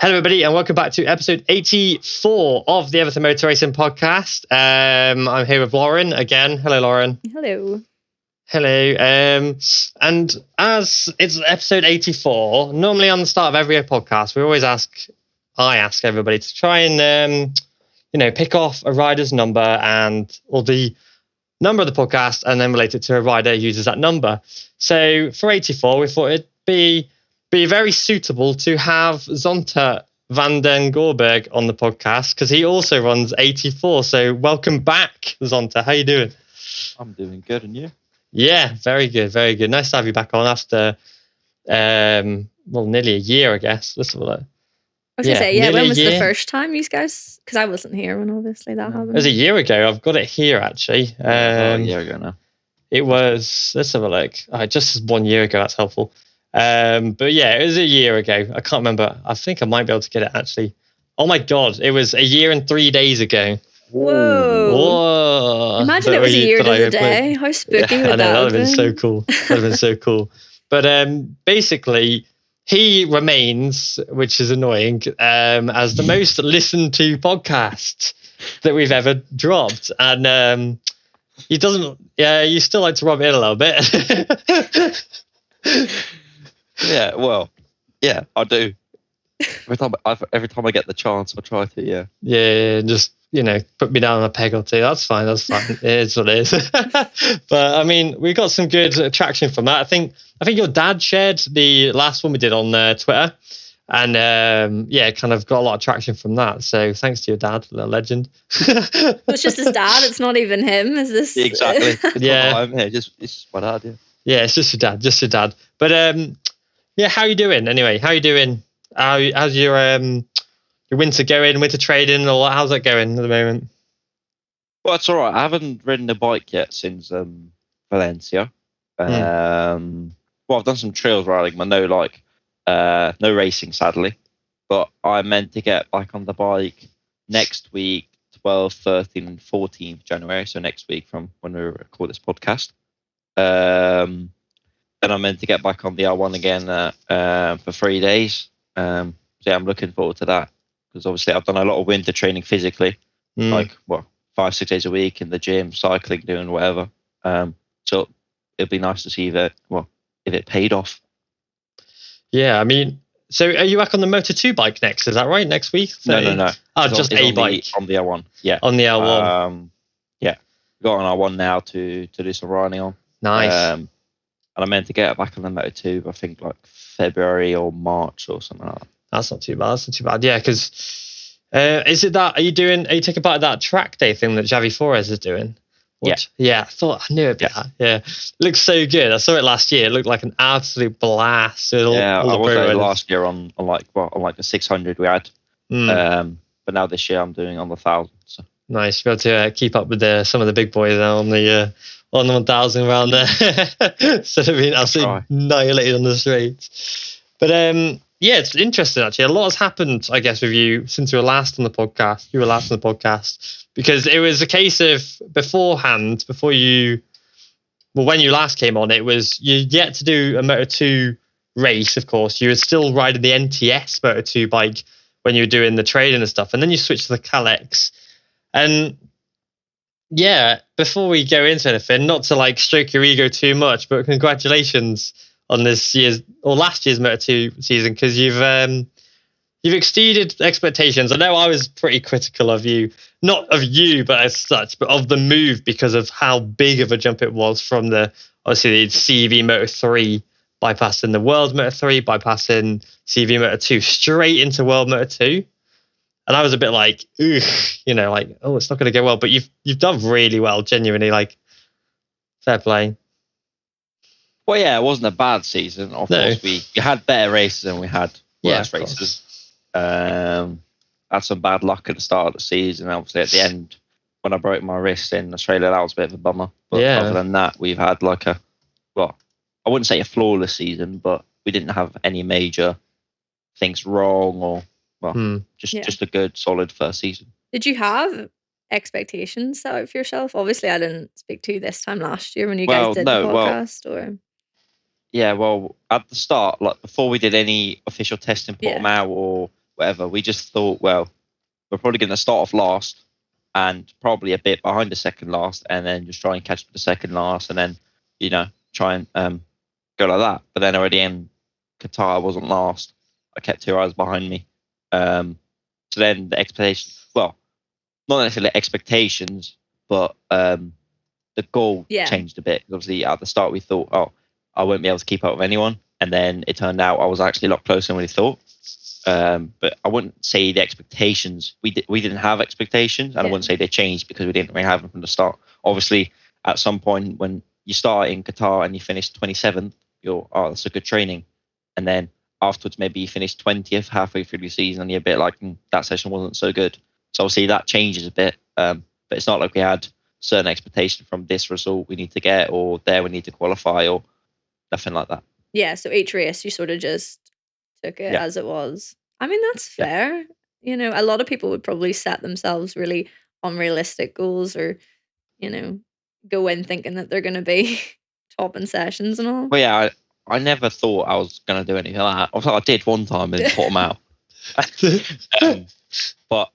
Hello, everybody, and welcome back to episode 84 of the Everton Motor Racing Podcast. I'm here with Lauren again. Hello, Lauren. Hello. Hello. And as it's episode 84, normally on the start of every podcast, I ask everybody to try and, pick off a rider's number or the number of the podcast and then relate it to a rider who uses that number. So for 84, we thought it'd be very suitable to have Zonta van den Goorbergh on the podcast because he also runs 84. So welcome back, Zonta. How you doing? I'm doing good, and you? Yeah, very good, very good. Nice to have you back on after, nearly a year, I guess. Let's have a look. I was going to say, when was the first time you guys? Because I wasn't here when obviously that happened. It was a year ago. I've got it here, actually. A year ago now. It was, let's have a look. Just 1 year ago, that's helpful. But yeah, it was a year ago. I can't remember. I think I might be able to get it actually. Oh my God, it was a year and 3 days ago. Whoa. Imagine it was a year to the day. How spooky would that have been? That would have been so cool. That would have been so cool. But basically, he remains, which is annoying, as the most listened to podcast that we've ever dropped. And he doesn't, you still like to rub it in a little bit. Yeah, I do. Every time I get the chance, I try to. Yeah, just put me down on a peg or two. That's fine. It is what it is. But I mean, we got some good traction from that. I think your dad shared the last one we did on Twitter, and kind of got a lot of traction from that. So thanks to your dad, the legend. It's just his dad. It's not even him. Is this exactly? I'm here. It's my dad. Yeah, it's just your dad. But how are you doing anyway? How are you doing? How's your winter going? Winter trading and all that? How's that going at the moment? Well, it's all right. I haven't ridden a bike yet since Valencia. I've done some trails riding, but no racing, sadly. But I'm meant to get back on the bike next week, 12th, 13th, and 14th January. So next week from when we record this podcast. And I'm meant to get back on the R1 again for 3 days. So I'm looking forward to that because obviously I've done a lot of winter training physically, 5-6 days a week in the gym, cycling, doing whatever. So it'd be nice to see if it paid off. Yeah, I mean, so are you back on the Moto 2 bike next? Is that right? Next week? No. Oh, just a bike on the R1. Yeah, on the R1. Got an R1 now to do some riding on. Nice. And I meant to get it back on the Moto 2, I think February or March or something like that. That's not too bad. Yeah, because is it that? Are you taking part of that track day thing that Javi Flores is doing? Yeah. I knew it'd be that. Yeah, looks so good. I saw it last year. It looked like an absolute blast. I was there last year on the 600 we had. But now this year I'm doing on the 1000. So. Nice. Be able to keep up with some of the big boys now on the 1000 around there. Instead of being absolutely annihilated on the streets. But it's interesting actually. A lot has happened, I guess, with you since you were last on the podcast. Because it was a case of when you last came on, it was you yet to do a Moto2 race, of course. You were still riding the NTS Moto2 bike when you were doing the training and stuff. And then you switched to the Cal-X. And yeah, before we go into anything, not to stroke your ego too much, but congratulations on last year's Moto2 season because you've exceeded expectations. I know I was pretty critical of you, not of you, but as such, but of the move because of how big of a jump it was from the CV Moto3 bypassing the World Moto3, bypassing CV Moto2 straight into World Moto2. And I was a bit it's not going to go well. But you've done really well, genuinely. Fair play. Well, yeah, it wasn't a bad season. Of course, we had better races than we had worse races. Had some bad luck at the start of the season. Obviously, at the end, when I broke my wrist in Australia, that was a bit of a bummer. But other than that, we've had I wouldn't say a flawless season, but we didn't have any major things wrong or. Just a good, solid first season. Did you have expectations set out for yourself? Obviously, I didn't speak to you this time last year when you guys did the podcast. Yeah, well, at the start, before we did any official testing, put them out or whatever. We just thought, well, we're probably going to start off last and probably a bit behind the second last, and then just try and catch up the second last, and then try and go like that. But then already in Qatar, I wasn't last. I kept 2 hours behind me. So then the expectations, well, not necessarily expectations, but the goal changed a bit. Obviously, at the start, we thought, oh, I won't be able to keep up with anyone. And then it turned out I was actually a lot closer than we thought. But I wouldn't say the expectations, we didn't have expectations, and I wouldn't say they changed because we didn't really have them from the start. Obviously, at some point when you start in Qatar and you finish 27th, that's a good training. And then afterwards, maybe you finish 20th halfway through the season and you're a bit like, that session wasn't so good. So obviously that changes a bit. But it's not like we had certain expectation from this result we need to get, or there we need to qualify, or nothing like that. Yeah, so each race you sort of just took it as it was. I mean, that's fair. A lot of people would probably set themselves really unrealistic goals, or go in thinking that they're going to be top in sessions and all. Well, yeah, I never thought I was going to do anything like that. I did one time and put them out. But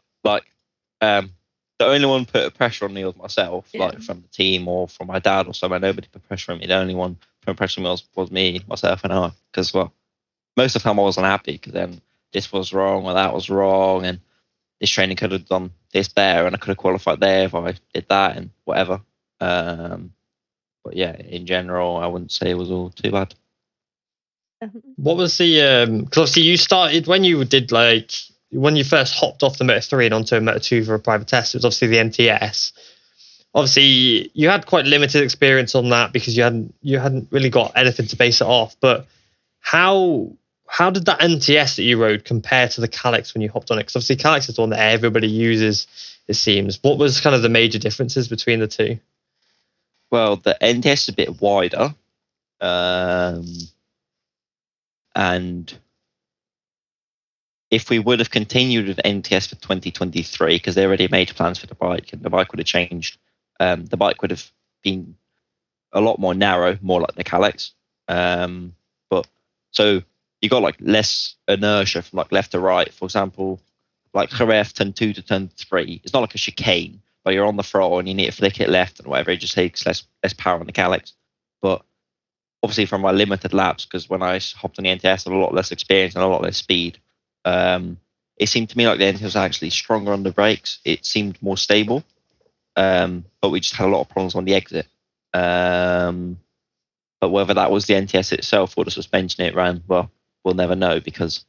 the only one put pressure on me was myself, like from the team or from my dad or somewhere. Nobody put pressure on me. The only one put pressure on me was me, myself, and I. Because most of the time I wasn't happy because then this was wrong or that was wrong, and this training could have done this better, and I could have qualified there if I did that and whatever. But yeah, in general, I wouldn't say it was all too bad. What was the because obviously you started when you first hopped off the Moto 3 and onto a Moto 2 for a private test, it was obviously the NTS. Obviously you had quite limited experience on that because you hadn't really got anything to base it off. But how did that NTS that you rode compare to the Calyx when you hopped on it? Because obviously Calyx is the one that everybody uses, it seems. What was kind of the major differences between the two? Well, the NTS is a bit wider. And if we would have continued with NTS for 2023, because they already made plans for the bike, and the bike would have changed, the bike would have been a lot more narrow, more like the Calyx. But so you got like less inertia from like left to right. For example, like Jerez turn 2 to turn 3. It's not like a chicane, but you're on the throttle and you need to flick it left and whatever. It just takes less power on the Calyx. But obviously from my limited laps, because when I hopped on the NTS, I had a lot less experience and a lot less speed. It seemed to me like the NTS was actually stronger on the brakes. It seemed more stable, but we just had a lot of problems on the exit. But whether that was the NTS itself or the suspension it ran, well, we'll never know, because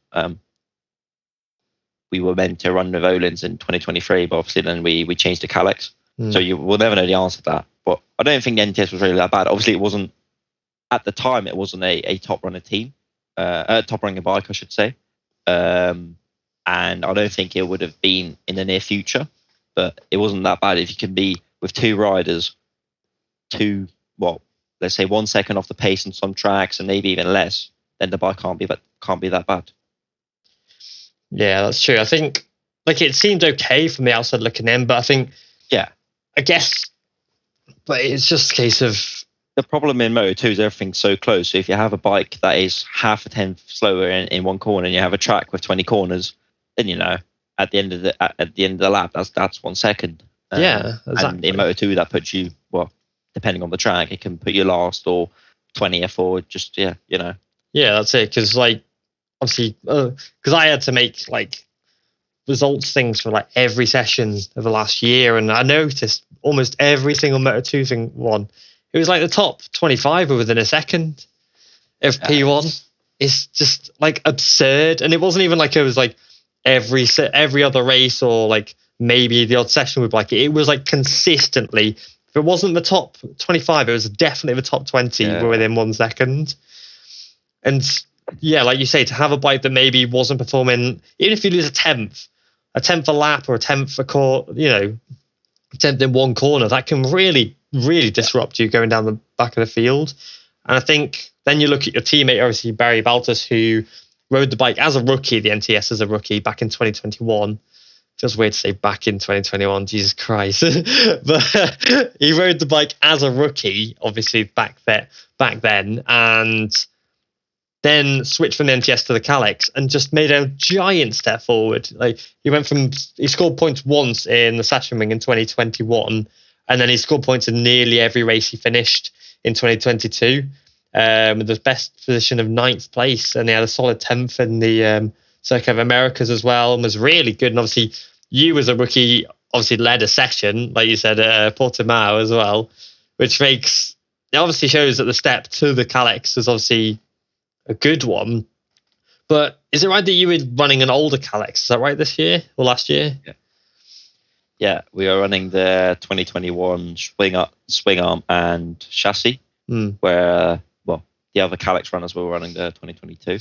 we were meant to run with Öhlins in 2023, but obviously then we changed to Calyx. So we'll never know the answer to that. But I don't think the NTS was really that bad. Obviously, it wasn't, at the time, it wasn't a top runner team, top running bike, I should say. And I don't think it would have been in the near future, but it wasn't that bad. If you can be with two riders, let's say 1 second off the pace on some tracks and maybe even less, then the bike can't be that bad. Yeah, that's true. I think it seemed okay from the outside looking in, but I think, I guess, but it's just a case of, the problem in Moto 2 is everything's so close. So if you have a bike that is half a tenth slower in one corner, and you have a track with 20 corners, then at the end of the lap, that's 1 second. Yeah, exactly. And in Moto 2, that puts you, depending on the track, it can put you last or 20th or just Yeah, that's it. Because obviously, because I had to make results things for every session of the last year, and I noticed almost every single Moto 2 thing one. It was the top 25 were within a second of P1. It's just absurd. And it wasn't even it was every other race or maybe the odd session would it was consistently, if it wasn't the top 25, it was definitely the top 20 were within 1 second. And like you say, to have a bike that maybe wasn't performing, even if you lose a tenth a lap or a tenth a tenth in one corner, that can really, really disrupt you going down the back of the field. And I think then you look at your teammate, obviously Barry Baltus, who rode the bike as a rookie, the NTS as a rookie back in 2021. Feels weird to say back in 2021, Jesus Christ. But he rode the bike as a rookie, obviously back then. And then switched from the NTS to the Kalex and just made a giant step forward. Like he scored points once in the Sachsenring in 2021, and then he scored points in nearly every race he finished in 2022. With the best position of 9th place, and he had a solid 10th in the Circuit of Americas as well, and was really good. And obviously, you as a rookie obviously led a session, like you said, at Portimao as well, which obviously shows that the step to the Kalex was obviously a good one. But is it right that you were running an older Kalex? Is that right this year or last year? Yeah, we are running the 2021 swing arm and chassis, where the other Kalex runners were running the 2022.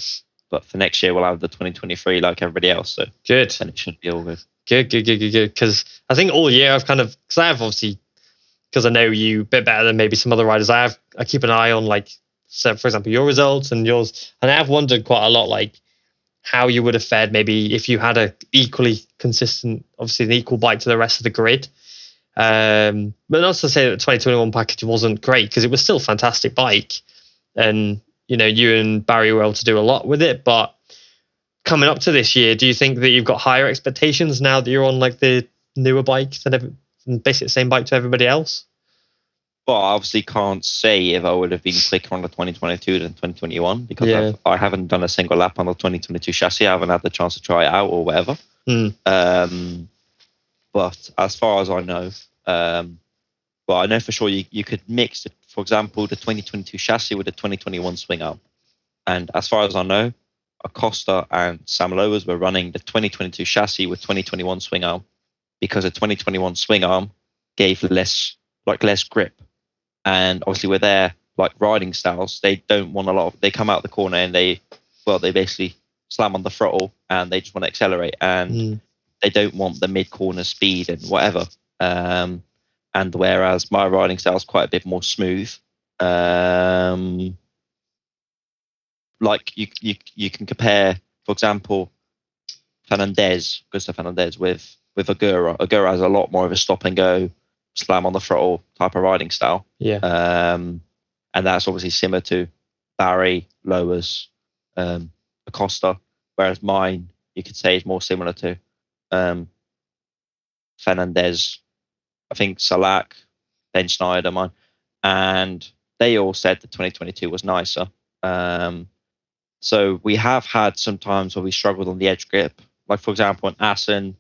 But for next year, we'll have the 2023 like everybody else. So good. And it should be all good. Good. Because I think all year because I know you a bit better than maybe some other riders. I keep an eye on, like, so for example, your results and yours. And I have wondered quite a lot, like, how you would have fared maybe if you had a equally consistent, obviously an equal bike to the rest of the grid. But not to say that the 2021 package wasn't great, because it was still a fantastic bike. And, you and Barry were able to do a lot with it. But coming up to this year, do you think that you've got higher expectations now that you're on, like, the newer bike than basically the same bike to everybody else? Well, I obviously can't say if I would have been quicker on the 2022 than 2021, because I haven't done a single lap on the 2022 chassis. I haven't had the chance to try it out or whatever. But as far as I know, I know for sure you could mix, for example, the 2022 chassis with the 2021 swing arm. And as far as I know, Acosta and Sam Lowers were running the 2022 chassis with 2021 swing arm, because the 2021 swing arm gave less grip. And obviously with their like riding styles, they don't want they come out the corner and they basically slam on the throttle and they just want to accelerate, and they don't want the mid corner speed and whatever. And whereas my riding style is quite a bit more smooth, like you can compare, for example, Gustav Fernandez with Agura. Agura has a lot more of a stop and go, slam on the throttle type of riding style. And that's obviously similar to Barry, Lowers, Acosta, whereas mine, you could say, is more similar to Fernandez, I think Salak, Ben Schneider, mine, and they all said the 2022 was nicer. So we have had some times where we struggled on the edge grip. Like, for example, in Assen,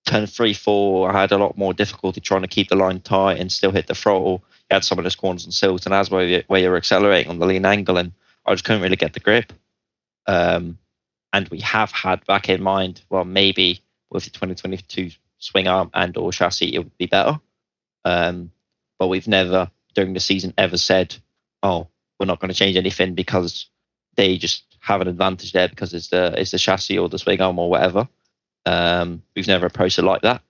turn 3-4, I had a lot more difficulty trying to keep the line tight and still hit the throttle. You had some of those corners and silts, and as where you're accelerating on the lean angle, and I just couldn't really get the grip. And we have had back in mind, well, maybe with the 2022 swing arm and or chassis, it would be better. But we've never, during the season, ever said, oh, we're not going to change anything because they just have an advantage there because it's the chassis or the swing arm or whatever. We've never approached it like that.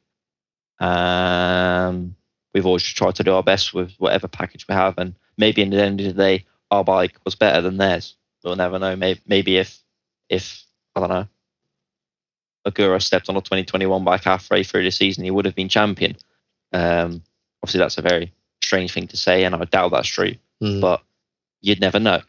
We've always tried to do our best with whatever package we have, and maybe in the end of the day, our bike was better than theirs. We'll never know. Maybe if I don't know, Agura stepped on a 2021 bike halfway through the season, he would have been champion. Obviously, that's a very strange thing to say, and I doubt that's true. But you'd never know.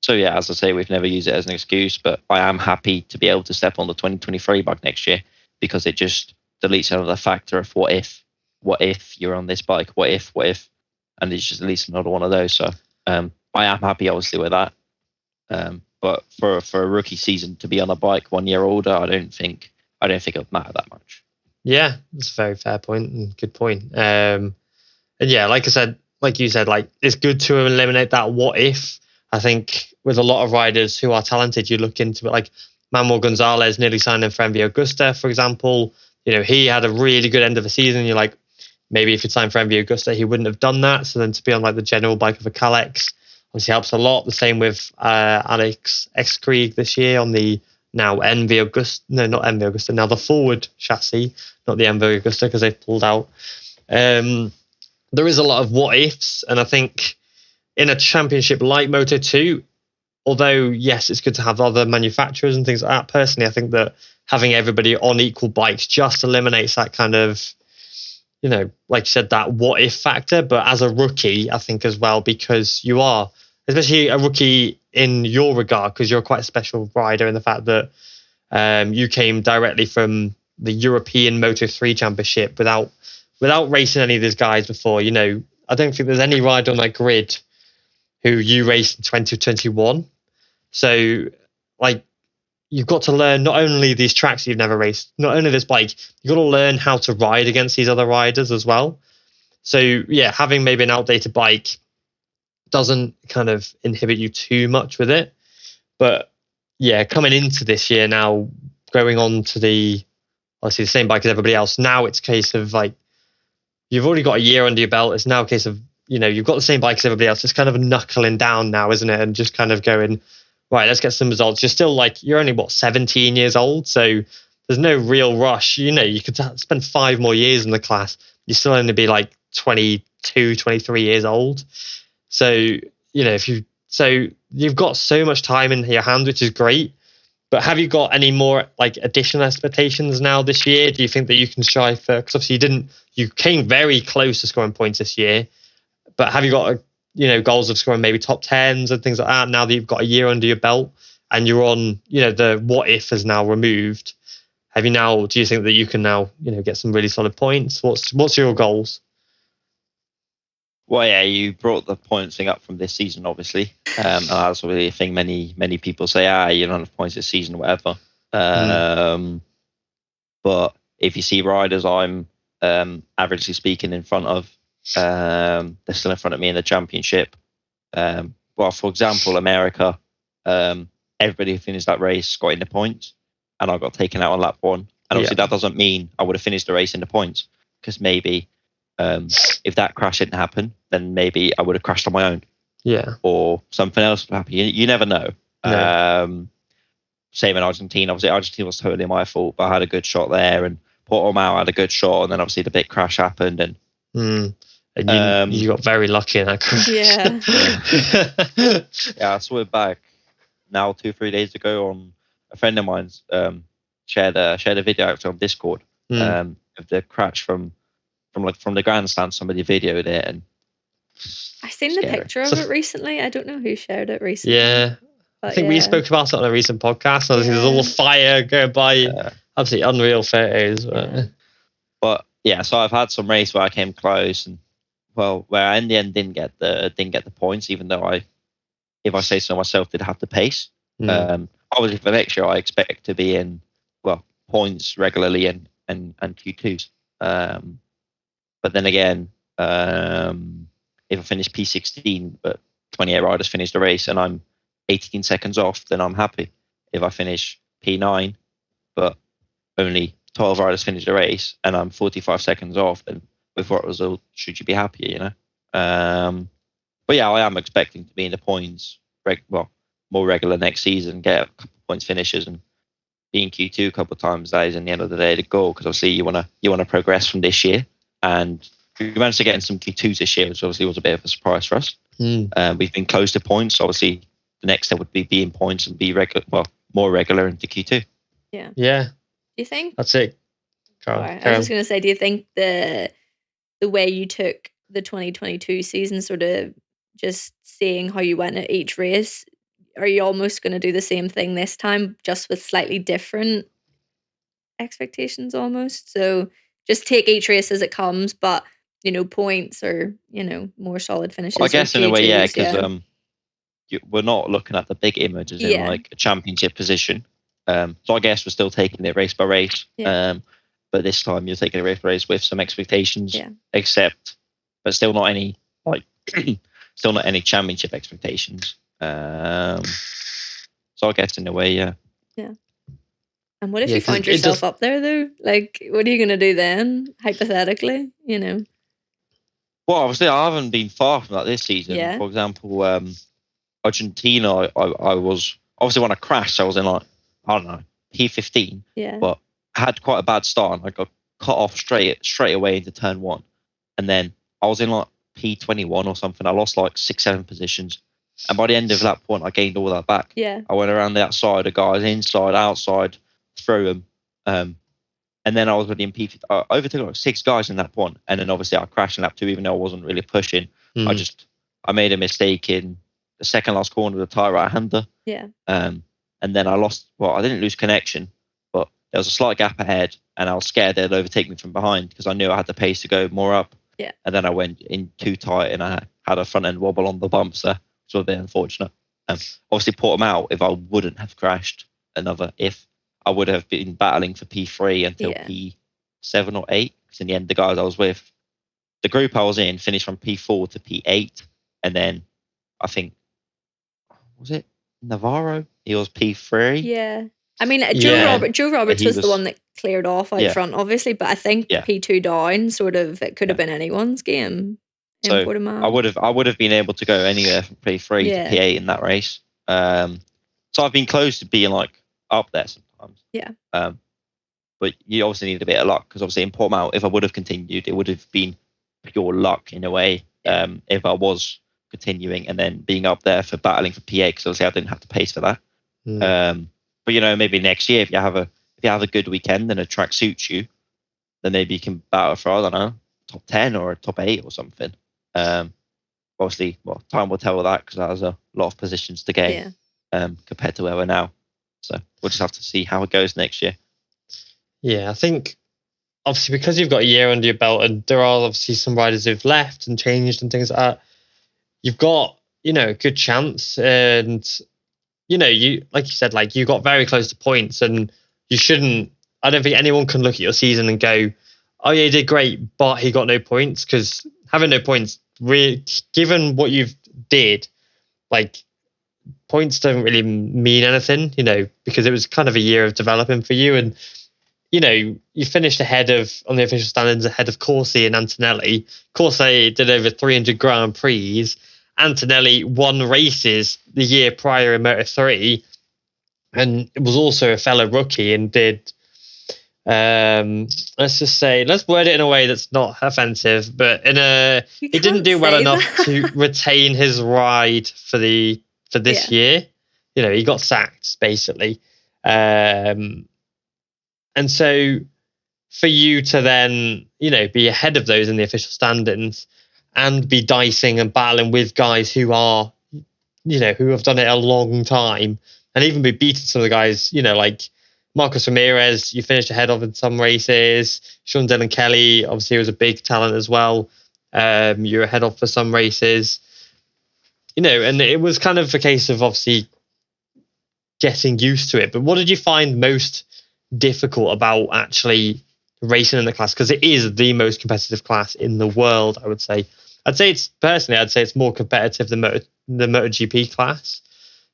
So yeah, as I say, we've never used it as an excuse, but I am happy to be able to step on the 2023 bike next year, because it just deletes another factor of what if you're on this bike, what if, and it just deletes another one of those. So I am happy, obviously, with that. But for a rookie season to be on a bike 1 year older, I don't think it would matter that much. Yeah, that's a very fair point and good point. And yeah, like I said, like you said, like it's good to eliminate that what if. I think with a lot of riders who are talented, you look into it, like Manuel Gonzalez nearly signed in for MV Augusta, for example. He had a really good end of the season. You're like, maybe if he'd signed for MV Augusta, he wouldn't have done that. So then to be on like the general bike of a Kalex obviously helps a lot. The same with Alex X-Krieg this year on the now MV Augusta. No, not MV Augusta. Now the forward chassis, not the MV Augusta, because they've pulled out. There is a lot of what ifs, and I think in a championship like Moto2, although yes, it's good to have other manufacturers and things like that. Personally, I think that having everybody on equal bikes just eliminates that kind of, like you said, that what if factor. But as a rookie, I think as well, because you are, especially a rookie in your regard, because you're quite a special rider in the fact that you came directly from the European Moto3 Championship without racing any of these guys before. You know, I don't think there's any rider on that grid who you raced in 2021. So, like, you've got to learn not only these tracks you've never raced, not only this bike, you've got to learn how to ride against these other riders as well. So, yeah, having maybe an outdated bike doesn't kind of inhibit you too much with it. But, yeah, coming into this year now, going on to obviously the same bike as everybody else, now it's a case of, like, you've already got a year under your belt. It's now a case of, you know, you've got the same bike as everybody else. It's kind of knuckling down now, isn't it? And just kind of going, right, let's get some results. You're still you're only 17 years old. So there's no real rush. You know, you could spend 5 more years in the class. You still only be 22, 23 years old. So, you know, you've got so much time in your hand, which is great. But have you got any more additional expectations now this year? Do you think that you can strive for, because obviously you came very close to scoring points this year, but have you got goals of scoring maybe top 10s and things like that now that you've got a year under your belt and you're on, the what if is now removed? Do you think that you can now, get some really solid points? What's your goals? Well, yeah, you brought the points thing up from this season, obviously. That's really a thing many people say, you don't have points this season, whatever. But if you see riders I'm averagely speaking in front of, they're still in front of me in the championship. Well, for example, America, everybody who finished that race got in the points, and I got taken out on lap 1. And obviously that doesn't mean I would have finished the race in the points, because maybe if that crash didn't happen, then maybe I would have crashed on my own. Yeah. Or something else would happen. You never know. No. Same in Argentina. Obviously, Argentina was totally my fault, but I had a good shot there, and Portimao had a good shot, and then obviously the big crash happened, and you got very lucky in that crash. Yeah. Yeah, I saw it back now 2-3 days ago on a friend of mine's shared a video actually on Discord of the crash from the grandstand. Somebody videoed it, and I seen the picture of it recently. I don't know who shared it recently. Yeah. I think we spoke about it on a recent podcast. Obviously, there's all the fire going by. Absolutely unreal photos. But yeah, so I've had some race where I came close, and where I in the end didn't get the points, even though if I say so myself, did have the pace. Obviously, for next year, I expect to be in points regularly and Q2s. But then again, if I finish P16, but 28 riders finish the race, and I'm 18 seconds off, then I'm happy. If I finish P9, but only 12 riders finish the race, and I'm 45 seconds off, then with what result should you be happier, But yeah, I am expecting to be in the points, more regular next season, get a couple of points finishes, and be in Q2 a couple of times. That is, in the end of the day, the goal, because obviously you want to progress from this year, and we managed to get in some Q2s this year, which obviously was a bit of a surprise for us. We've been close to points. Obviously, the next step would be in points and be more regular into Q2. Yeah. Yeah. Do you think? That's it. Carl. I was just going to say, do you think the way you took the 2022 season, sort of just seeing how you went at each race, are you almost going to do the same thing this time, just with slightly different expectations almost? So just take each race as it comes, but points or more solid finishes. I guess in a way, yeah, because yeah. we're not looking at the big images in a championship position. So I guess we're still taking it race by race. But this time you're taking it race by race with some expectations, but still not any still not any championship expectations. So I guess in a way, yeah. Yeah. And what if you find yourself up there though? What are you going to do then, hypothetically? Well, obviously I haven't been far from that this season. Yeah. For example, Argentina, I was obviously when I crashed, I was in I don't know, P15. Yeah. But I had quite a bad start, and I got cut off straight away into turn 1, and then I was in P21 or something. I lost 6-7 positions, and by the end of that point, I gained all that back. Yeah. I went around the outside of guys, inside, outside, through them, and then I was within P15. I overtook 6 guys in that point, and then obviously I crashed in lap 2, even though I wasn't really pushing. I made a mistake in the second last corner of the tie right-hander. Yeah. And then I lost. Well, I didn't lose connection, but there was a slight gap ahead, and I was scared they'd overtake me from behind because I knew I had the pace to go more up. Yeah. And then I went in too tight, and I had a front end wobble on the bumps there, which was a bit unfortunate. Obviously, Portimao, if I wouldn't have crashed I would have been battling for P3 until P7 or 8. Because in the end, the guys I was with, the group I was in, finished from P4 to P8, and then I think, was it Navarro? He was P3. Yeah. I mean, Yeah. Joe Roberts he was the was- one that cleared off out Yeah. front, obviously, but I think Yeah. P2 down, sort of, it could have Yeah. been anyone's game in So Portimao. I would have been able to go anywhere from P3 Yeah. to P8 in that race. So I've been close to being like up there sometimes. Yeah. But you obviously need a bit of luck because obviously in Portimao, if I would have continued, it would have been pure luck in a way. If I was continuing and then being up there for battling for P8, because obviously I didn't have to pace for that. But maybe next year if you have a good weekend and a track suits you, then maybe you can battle for, I don't know, top 10 or top 8 or something. Obviously, time will tell with that because that has a lot of positions to gain compared to where we're now. So we'll just have to see how it goes next year. Yeah, I think obviously because you've got a year under your belt and there are obviously some riders who've left and changed and things like that, you've got, a good chance. And, you, like you said, like you got very close to points and you shouldn't, I don't think anyone can look at your season and go, oh yeah, he did great, but he got no points, because having no points, given what you've did, like points don't really mean anything, because it was kind of a year of developing for you. And, you finished on the official standings ahead of Corsi and Antonelli. Corsi did over 300 Grand Prix. Antonelli won races the year prior in Moto3 and was also a fellow rookie and did, let's word it in a way that's not offensive, but he didn't do well enough to retain his ride for this year. He got sacked basically. And so for you to then, be ahead of those in the official standings and be dicing and battling with guys who are, who have done it a long time, and even be beating some of the guys, like Marcos Ramirez, you finished ahead of in some races. Sean Dillon Kelly, obviously, was a big talent as well. You're ahead of for some races, and it was kind of a case of obviously getting used to it. But what did you find most difficult about actually racing in the class? Because it is the most competitive class in the world, I would say. I'd say it's more competitive than the MotoGP class,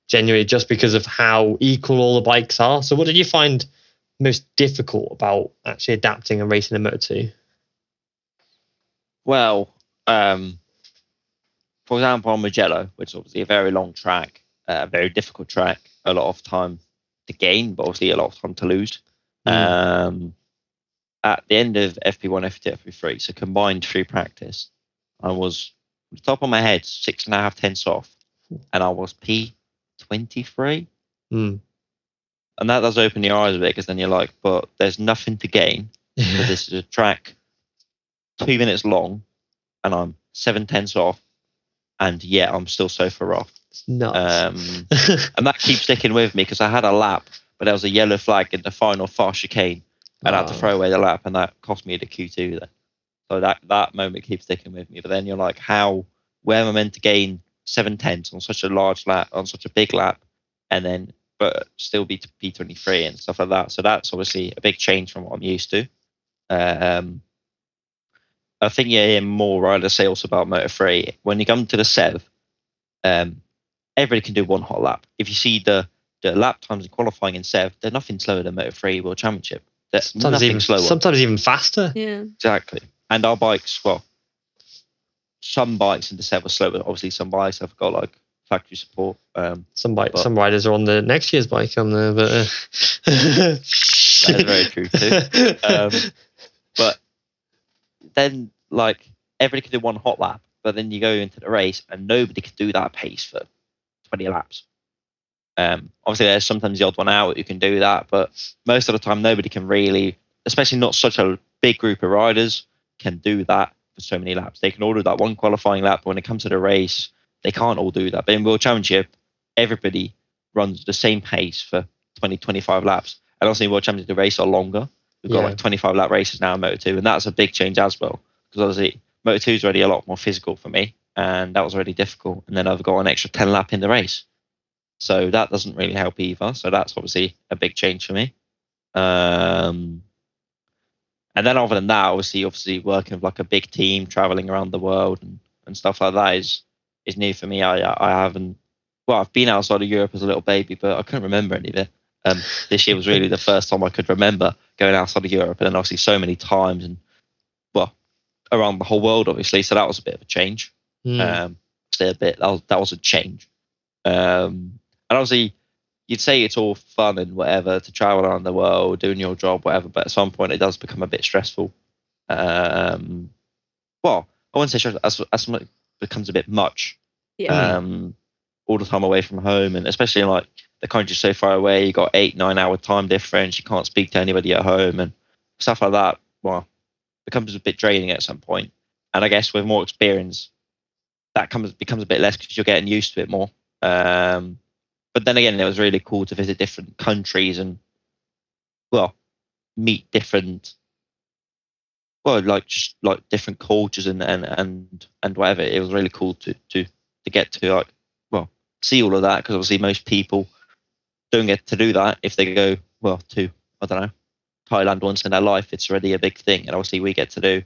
genuinely, just because of how equal all the bikes are. So what did you find most difficult about actually adapting and racing in Moto2? Well, for example, on Mugello, which is obviously a very long track, a very difficult track, a lot of time to gain, but obviously a lot of time to lose. At the end of FP1, FP2, FP3, so combined free practice, I was, on the top of my head, 6.5 tenths off, and I was P23. And that does open your eyes a bit, because then you're like, but there's nothing to gain. But this is a track 2 minutes long, and I'm 7 tenths off, and I'm still so far off. It's nuts. And that keeps sticking with me, because I had a lap, but there was a yellow flag in the final fast chicane, and I had to throw away the lap, and that cost me the Q2 then. So that moment keeps sticking with me. But then you're like, where am I meant to gain 7 tenths on such a large lap, on such a big lap, and then but still be P23 and stuff like that? So that's obviously a big change from what I'm used to. I think you hear more riders say also about Moto3. When you come to the Sev, everybody can do one hot lap. If you see the lap times in qualifying in Sev, they're nothing slower than Moto3 World Championship. Sometimes even faster. Yeah. Exactly. And our bikes, some bikes in the Sev are slower. Obviously, some bikes have got like factory support. Some riders are on the next year's bike on there, but that is very true too. But then, like, everybody can do one hot lap, but then you go into the race and nobody can do that pace for 20 laps. Obviously, there's sometimes the odd one out who can do that, but most of the time, nobody can really, especially not such a big group of riders, can do that for so many laps. They can all do that one qualifying lap, but when it comes to the race, they can't all do that. But in World Championship, everybody runs the same pace for 20, 25 laps. And also in World Championship, the races are longer. We've got like 25 lap races now in Moto2, and that's a big change as well. Because obviously Moto2 is already a lot more physical for me, and that was already difficult. And then I've got an extra 10 lap in the race. So that doesn't really help either. So that's obviously a big change for me. And then other than that, obviously working with like a big team, traveling around the world and stuff like that is new for me. I haven't, well, I've been outside of Europe as a little baby, but I couldn't remember any of it. This year was really the first time I could remember going outside of Europe, and then obviously so many times, and well, around the whole world, obviously. So that was a bit of a change. That was a change. And obviously, you'd say it's all fun and whatever to travel around the world, doing your job, whatever. But at some point, it does become a bit stressful. Well, I wouldn't say stressful. As it becomes a bit much. Yeah. All the time away from home, and especially in like the country's so far away, you got 8-9 hour time difference. You can't speak to anybody at home and stuff like that. Well, becomes a bit draining at some point. And I guess with more experience, that becomes a bit less because you're getting used to it more. But then again, it was really cool to visit different countries and, well, meet different, well, like just like different cultures and whatever. It was really cool to get to like, well, see all of that, because obviously most people don't get to do that if they go, well, to, I don't know, Thailand once in their life. It's already a big thing, and obviously we get to do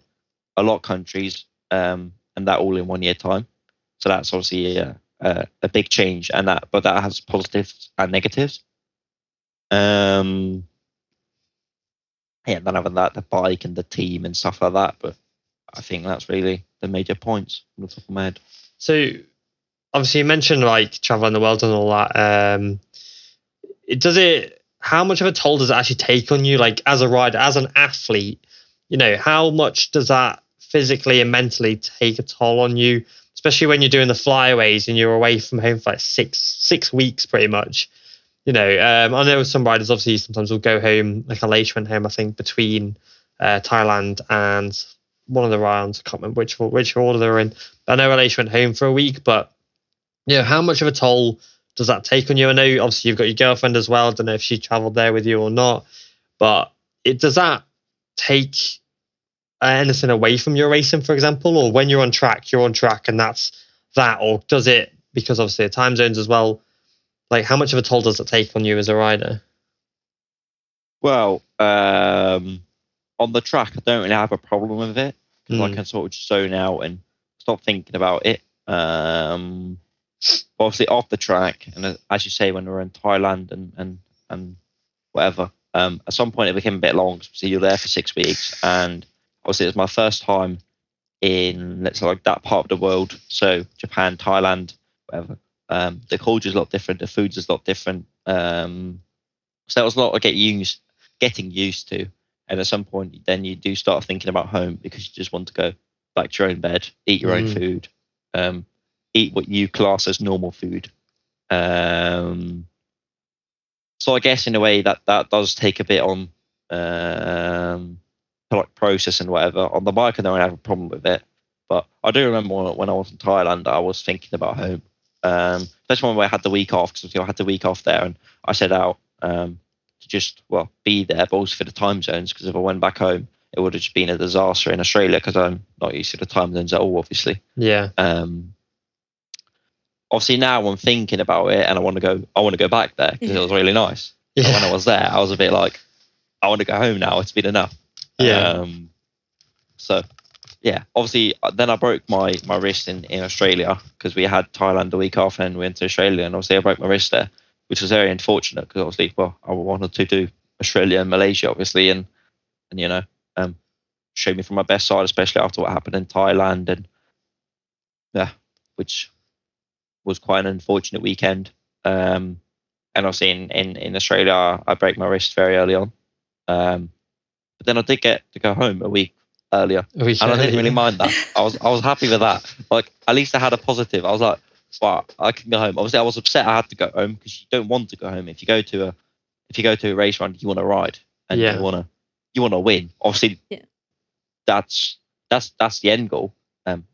a lot of countries, and that all in 1 year time. So that's obviously a big change, but that has positives and negatives. Yeah, then other than that, the bike and the team and stuff like that. But I think that's really the major points from the top of my head. So obviously you mentioned like traveling the world and all that. How much of a toll does it actually take on you, like as a rider, as an athlete? You know, how much does that physically and mentally take a toll on you, especially when you're doing the flyaways and you're away from home for like six weeks pretty much? You know, I know some riders obviously sometimes will go home, like Alicia went home, I think, between Thailand and one of the rounds. I can't remember which order they were in. But I know Alicia went home for a week, but you know, how much of a toll does that take on you? I know obviously you've got your girlfriend as well. I don't know if she traveled there with you or not, but does that take anything away from your racing, for example? Or when you're on track and that's that? Or does it, because obviously the time zones as well, like how much of a toll does it take on you as a rider? Well, on the track, I don't really have a problem with it, because I can sort of just zone out and stop thinking about it. Obviously off the track, and as you say, when we're in Thailand and whatever, at some point it became a bit long. So you're there for 6 weeks, and obviously it was my first time in, let's say, like that part of the world. So Japan, Thailand, whatever. The culture is a lot different. The food's is a lot different. So that was a lot of getting used to. And at some point, then you do start thinking about home, because you just want to go back to your own bed, eat your own food, eat what you class as normal food. So I guess in a way that does take a bit on like process and whatever. On the bike, I don't have a problem with it, but I do remember when I was in Thailand, I was thinking about home. Especially when I had the week off, because I had the week off there, and I set out to just be there, but also for the time zones, because if I went back home, it would have just been a disaster in Australia, because I'm not used to the time zones at all, obviously. Yeah. Obviously now I'm thinking about it, and I want to go back there, because it was really nice. Yeah. But when I was there, I was a bit like, I want to go home now. It's been enough. Yeah. So yeah, obviously then I broke my wrist in Australia, because we had Thailand the week after and we went to Australia, and obviously I broke my wrist there, which was very unfortunate, because obviously, I wanted to do Australia and Malaysia, obviously, and you know, show me from my best side, especially after what happened in Thailand, and yeah, which was quite an unfortunate weekend. And obviously in Australia, I broke my wrist very early on. But then I did get to go home a week earlier, and I didn't really mind that. I was happy with that. Like, at least I had a positive. I was like, wow, I can go home. Obviously, I was upset I had to go home, because you don't want to go home. If you go to a race round, you want to ride, and you want to win. Obviously, that's the end goal.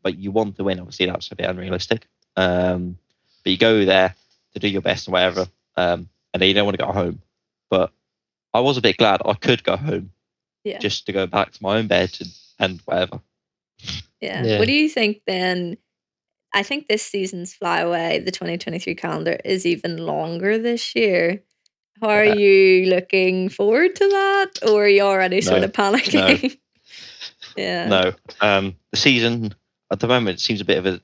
But you want to win. Obviously, that's a bit unrealistic. But you go there to do your best and whatever, and then you don't want to go home. But I was a bit glad I could go home just to go back to my own bed and whatever. Yeah. What do you think then? I think this season's flyaway, the 2023 calendar, is even longer this year. How are you looking forward to that, or are you already sort of panicking? No. The season at the moment seems a bit of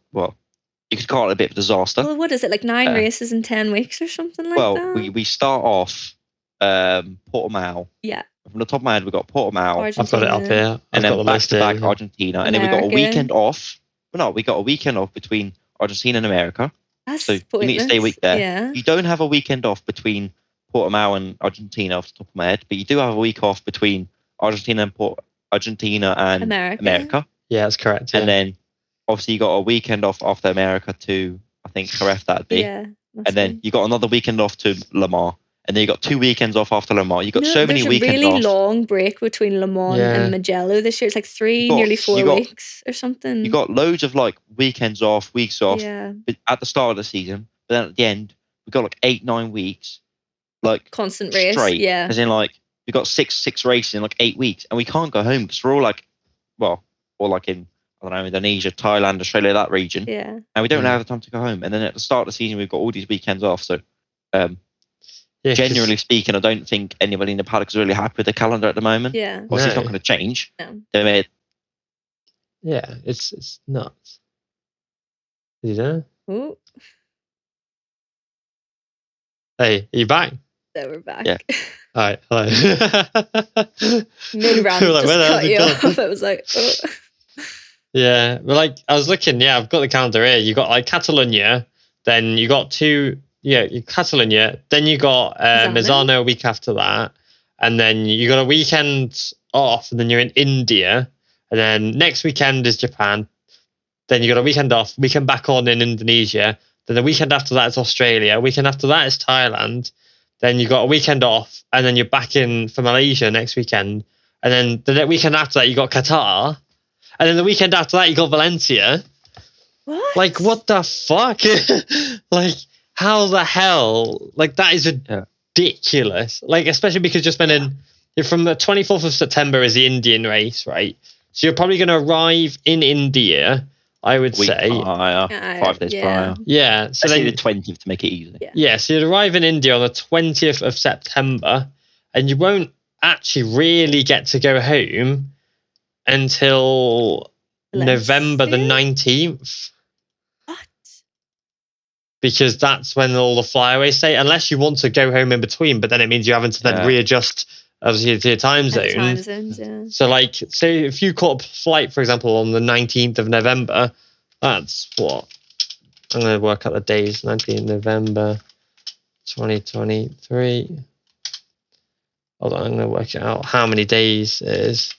you could call it a bit of a disaster. Well, what is it, like 9 races in 10 weeks or something like that? Well, we start off Portimao. Yeah. From the top of my head, we got Portimao. I've got it up here. And then back to back Argentina. And then we got a weekend off. Well, no, we got a weekend off between Argentina and America. That's so pointless. you need to stay a week there. Yeah. You don't have a weekend off between Portimao and Argentina off the top of my head, but you do have a week off between Argentina and America. Yeah, that's correct. Yeah. And then obviously you got a weekend off after America to, I think, Jerez that day. Yeah. And then you got another weekend off to Le Mans. And then you got 2 weekends off after Le Mans. You got so many weekends off. There's a really long break between Le Mans and Mugello this year. It's like nearly 4 weeks or something. You got loads of like weekends off, weeks off. Yeah. But at the start of the season, but then at the end, we got like 8-9 weeks, like constant race. Straight. Yeah. As in like we got six races in like 8 weeks, and we can't go home because we're all like, or like in Indonesia, Thailand, Australia, that region. Yeah. And we don't have the time to go home. And then at the start of the season, we've got all these weekends off. So, generally speaking, I don't think anybody in the paddock is really happy with the calendar at the moment. Yeah. Obviously, it's not going to change. No. Yeah, it's nuts. You know? Ooh. Hey, are you back? So we're back. Yeah. All right, hello. Mid-round just cut you off. I was like, oh. Yeah, but like I was looking, I've got the calendar here. You got like Catalonia, then you got Catalonia, then you got Misano a week after that, and then you got a weekend off, and then you're in India, and then next weekend is Japan, then you got a weekend off, weekend back on in Indonesia, then the weekend after that is Australia, weekend after that is Thailand, then you got a weekend off, and then you're back in for Malaysia next weekend, and then the weekend after that you got Qatar. And then the weekend after that, you got Valencia. What? Like, what the fuck? Like, how the hell? Like, that is ridiculous. Like, especially because you're spending... From the 24th of September is the Indian race, right? So you're probably going to arrive in India, I would say. 5 days prior. Yeah. So then the 20th to make it easy. Yeah, so you'd arrive in India on the 20th of September, and you won't actually really get to go home until November the 19th. What? Because that's when all the flyaways stay, unless you want to go home in between, but then it means you're having to then readjust obviously to your time zone. Time zones, yeah. So like, say if you caught a flight, for example, on the 19th of November, that's what? I'm going to work out the days. 19th November 2023. Hold on, I'm going to work it out how many days it is.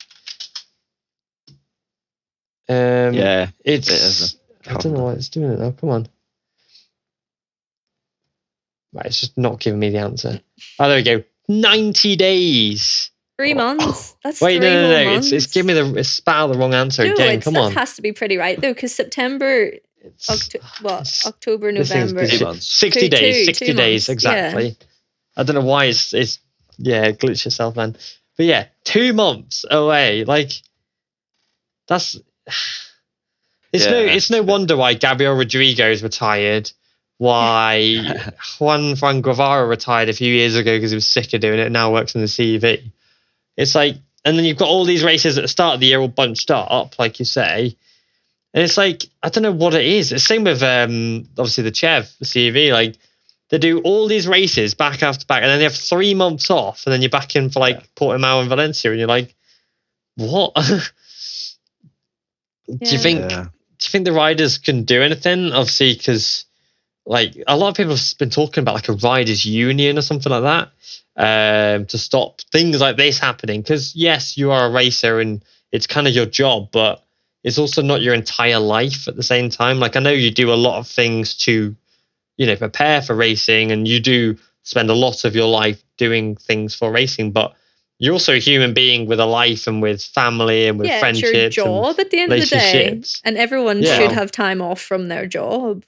It's I don't know why it's doing it now. Come on. Right, it's just not giving me the answer. Oh, there we go. 90 days. 3 months. That's wait, 3 no. months. It's giving me the spat the wrong answer again. Come on. That has to be pretty right though, because September, October, November. 60 days. 60 days exactly. Yeah. I don't know why it's glitch yourself, man. But yeah, 2 months away. Like that's. It's no wonder why Gabriel Rodrigo's retired, why Juan Fran Guevara retired a few years ago because he was sick of doing it and now works in the CV. It's like, and then you've got all these races at the start of the year all bunched up, like you say. And it's like, I don't know what it is. It's the same with obviously the CV. Like they do all these races back after back and then they have 3 months off and then you're back in for like Portimao and Valencia and you're like, what? Do you think the riders can do anything? Obviously, because like a lot of people have been talking about like a riders union or something like that to stop things like this happening. Because yes, you are a racer and it's kind of your job, but it's also not your entire life at the same time. Like I know you do a lot of things to, prepare for racing, and you do spend a lot of your life doing things for racing, but you're also a human being with a life and with family and with friendships. It's your job at the end of the day, and everyone should have time off from their job.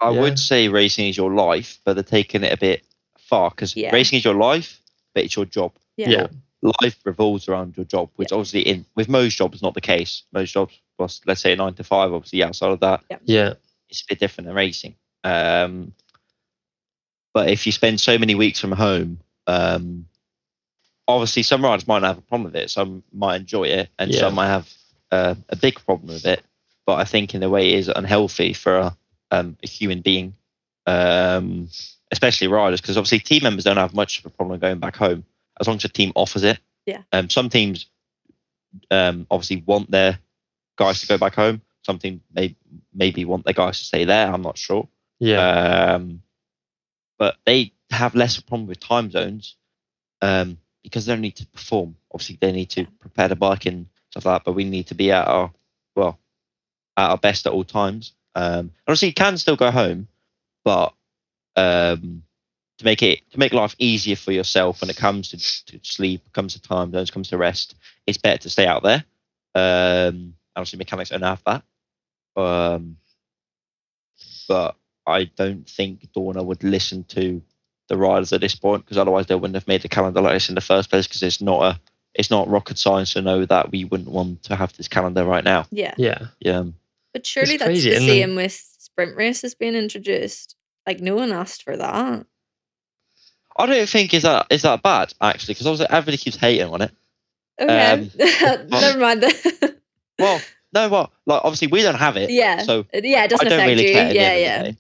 I Yeah. would say racing is your life, but they're taking it a bit far because Yeah. racing is your life, but it's your job. Yeah. Yeah. Your life revolves around your job, which obviously with most jobs is not the case. Most jobs, well, let's say 9 to 5, obviously outside of that, Yeah. it's a bit different than racing. But if you spend so many weeks from home, obviously some riders might not have a problem with it. Some might enjoy it, and Yeah. some might have a big problem with it. But I think in a way it is unhealthy for a human being, especially riders, because obviously team members don't have much of a problem going back home as long as the team offers it. Yeah. Some teams obviously want their guys to go back home. Some teams maybe want their guys to stay there. I'm not sure. Yeah. But they have less of a problem with time zones because they don't need to perform. Obviously, they need to prepare the bike and stuff like that. But we need to be at our best at all times. Obviously, you can still go home, but to make life easier for yourself when it comes to sleep, comes to time zones, comes to rest, it's better to stay out there. Obviously, mechanics don't have that. But I don't think Dorna would listen to the riders at this point, because otherwise they wouldn't have made the calendar like this in the first place, because it's not rocket science to know that we wouldn't want to have this calendar right now. Yeah. Yeah. But surely It's that's crazy, the and same with sprint races being introduced. Like, no one asked for that. I don't think is that bad actually, because obviously everybody keeps hating on it. Okay. Never mind. Well, no, well, like obviously we don't have it. Yeah. So Yeah, it doesn't I don't affect really you. care at the Yeah, end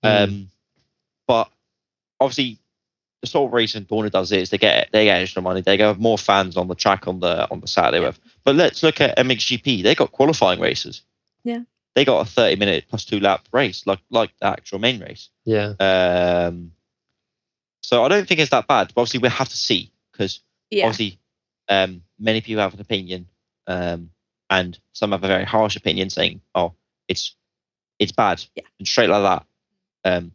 yeah. of the day. But obviously the sort of reason Dorna does it is they get extra money. They have more fans on the track on the Saturday. Yeah. With. But let's look at MXGP. They got qualifying races. Yeah. They got a 30-minute plus 2-lap race, like the actual main race. Yeah. So I don't think it's that bad. But obviously we have to see, because Yeah. obviously many people have an opinion, and some have a very harsh opinion saying, "Oh, it's bad," and straight like that. And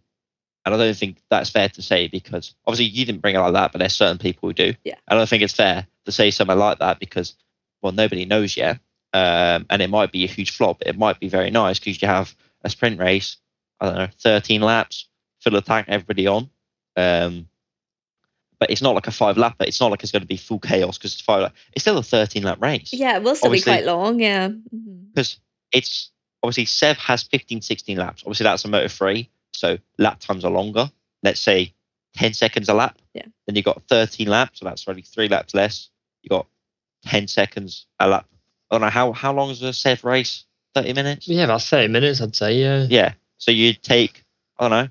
I don't think that's fair to say, because obviously you didn't bring it like that, but there's certain people who do. Yeah. I don't think it's fair to say something like that, because, well, nobody knows yet. And it might be a huge flop. It might be very nice because you have a sprint race, I don't know, 13 laps, full attack, everybody on. But it's not like a 5-lapper. It's not like it's going to be full chaos because it's 5 laps. It's still a 13-lap race. Yeah, it will still Obviously, be quite long, yeah. because it's obviously Sev has 15, 16 laps. Obviously, that's a Moto 3, so lap times are longer. Let's say 10 seconds a lap. Yeah. Then you got 13 laps, so that's already 3 laps less. You got 10 seconds a lap. I don't know how long is a Sev race? 30 minutes? Yeah, about 30 minutes, I'd say. Yeah. Yeah. So you'd take, I don't know,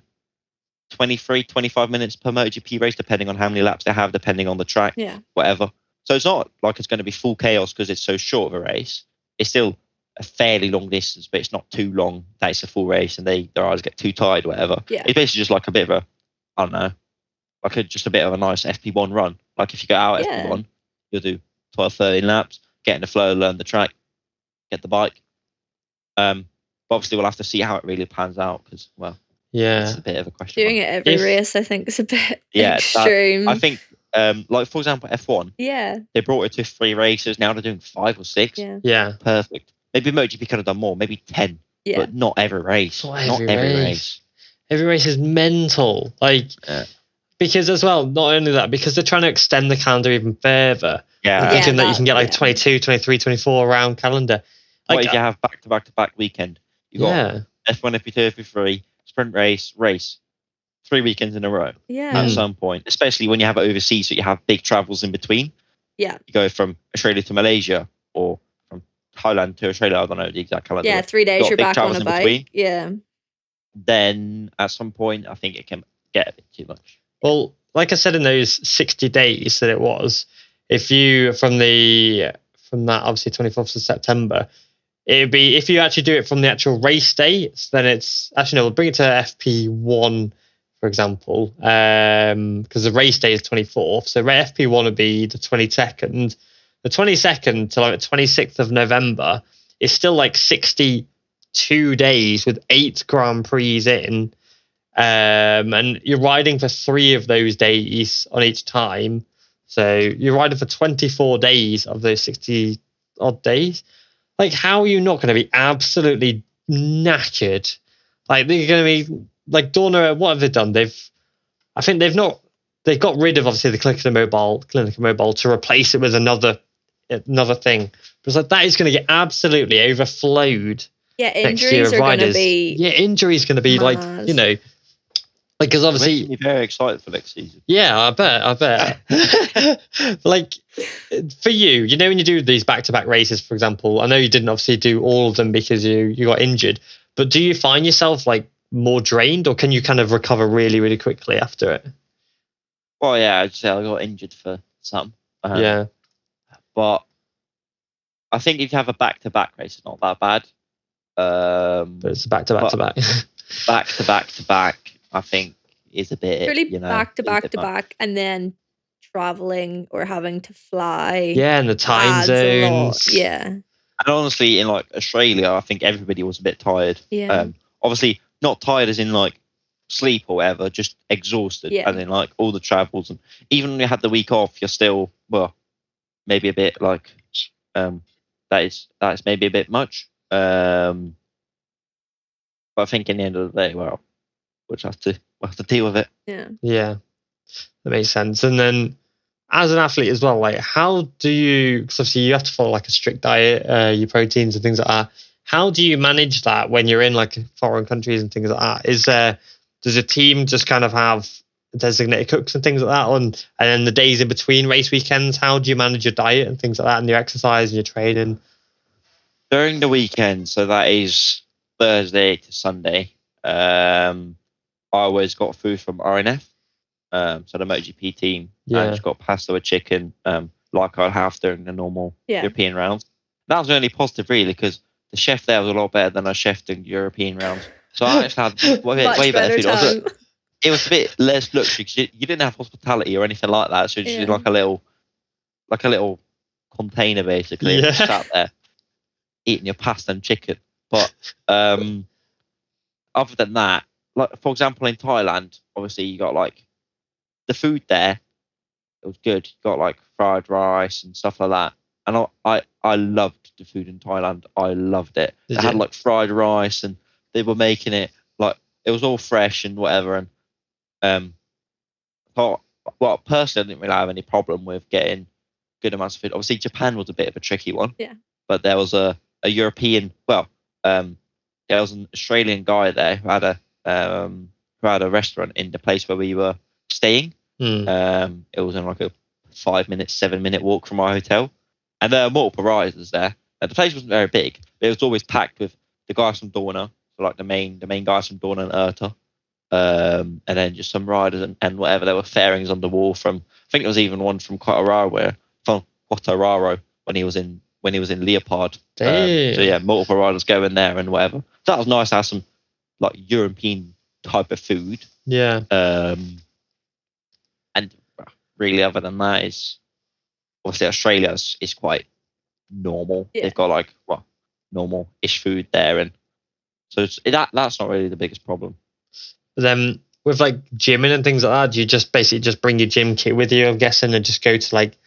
23, 25 minutes per MotoGP race, depending on how many laps they have, depending on the track, Yeah. whatever. So it's not like it's going to be full chaos because it's so short of a race. It's still a fairly long distance, but it's not too long that it's a full race and their eyes get too tired, whatever. Yeah. It's basically just like a bit of a, I don't know, like just a bit of a nice FP1 run. Like if you go out Yeah. FP1, you'll do 12, 13 laps, get in the flow, learn the track, get the bike. But obviously we'll have to see how it really pans out because, well, Yeah. it's a bit of a question Doing mark. it every race, I think, is a bit Yeah, extreme. I think, like for example, F1, Yeah. they brought it to 3 races. Now they're doing 5 or 6. Yeah. Yeah. Perfect. Maybe MotoGP could have done more, maybe 10, Yeah. but not every race. Not every race. Every race is mental. Like, because as well, not only that, because they're trying to extend the calendar even further. Yeah. Thinking that you can get like 22, 23, 24 round calendar. Like, What if you have back-to-back weekend? You got F1, FP2, FP3, sprint race, 3 weekends in a row Yeah. at some point, especially when you have it overseas, so you have big travels in between. Yeah. You go from Australia to Malaysia or from Thailand to Australia. I don't know the exact calendar. Yeah, 3 days you're big back on travels a in bike. between. Yeah. Then at some point, I think it can get a bit too much. Well, like I said, in those 60 days that it was, if you from that obviously 24th of September, it'd be, if you actually do it from the actual race dates, then it's actually, no, we'll bring it to FP1, for example, because the race day is 24th. So FP1 would be the 22nd. The 22nd to like the 26th of November is still like 62 days with 8 Grand Prix in. And you're riding for 3 of those days on each time. So you're riding for 24 days of those 60 odd days. Like, how are you not going to be absolutely knackered? Like, you're going to be like Dorna, what have they done? I think they've got rid of obviously the clinical mobile to replace it with another thing. But it's like that is going to get absolutely overflowed Yeah, next year injuries of are going to riders. be Yeah, injuries going to be like, mad. you know, like because obviously Making me very excited for next season. yeah, I bet. Like for you, you know, when you do these back-to-back races, for example, I know you didn't obviously do all of them because you got injured, but do you find yourself like more drained, or can you kind of recover really, really quickly after it? Well, yeah, I'd say I got injured for some. Yeah, But I think if you have a back-to-back race, it's not that bad. but it's back-to-back-to-back. Back-to-back-to-back, I think is a bit, really you know, back to is a back bit to much. back, and then traveling or having to fly Yeah, and the time adds a lot. zones. Yeah, And honestly, in like Australia, I think everybody was a bit tired. yeah, Obviously, not tired as in like sleep or whatever, just exhausted. Yeah. As in like all the travels, and even when you had the week off, you're still maybe a bit like that's maybe a bit much. But I think in the end of the day, we'll have to deal with it. yeah. Yeah, that makes sense. And then as an athlete as well, like how do you, because obviously you have to follow like a strict diet, your proteins and things like that. How do you manage that when you're in like foreign countries and things like that? Does a team just kind of have designated cooks and things like that on, and then the days in between race weekends, how do you manage your diet and things like that, and your exercise and your training? During the weekend, so that is Thursday to Sunday, I always got food from RNF, so the MotoGP team. Yeah. I just got pasta with chicken, like I'd have during the normal Yeah. European rounds. That was the only positive, really, because the chef there was a lot better than our chef in European rounds. So I actually had way better food. time. It was a bit less luxury because you didn't have hospitality or anything like that. So you just did Yeah. like a little container basically. Yeah. And just sat there eating your pasta and chicken. But other than that, like for example in Thailand, obviously you got like the food there. It was good. You got like fried rice and stuff like that. And I loved the food in Thailand. I loved it. Did They had you? like fried rice and they were making it like it was all fresh and whatever. And well, personally, I didn't really have any problem with getting good amounts of food. Obviously, Japan was a bit of a tricky one. Yeah. But there was a European, there was an Australian guy there who had a restaurant in the place where we were staying. It was in like a 7-minute walk from our hotel, and there are multiple riders there. And the place wasn't very big, but it was always packed with the guys from Dorna, so like the main guys from Dorna and Erta. And then just some riders and whatever. There were fairings on the wall from. I think there was even one from Quartararo when he was in Leopard. So yeah, multiple riders going there and whatever. So that was nice to have some like European type of food. Yeah. And really, other than that, is obviously Australia is quite normal. Yeah. They've got like normal-ish food there, and so that's not really the biggest problem. But then with like gymming and things like that, do you just basically just bring your gym kit with you, I'm guessing, and just go to like,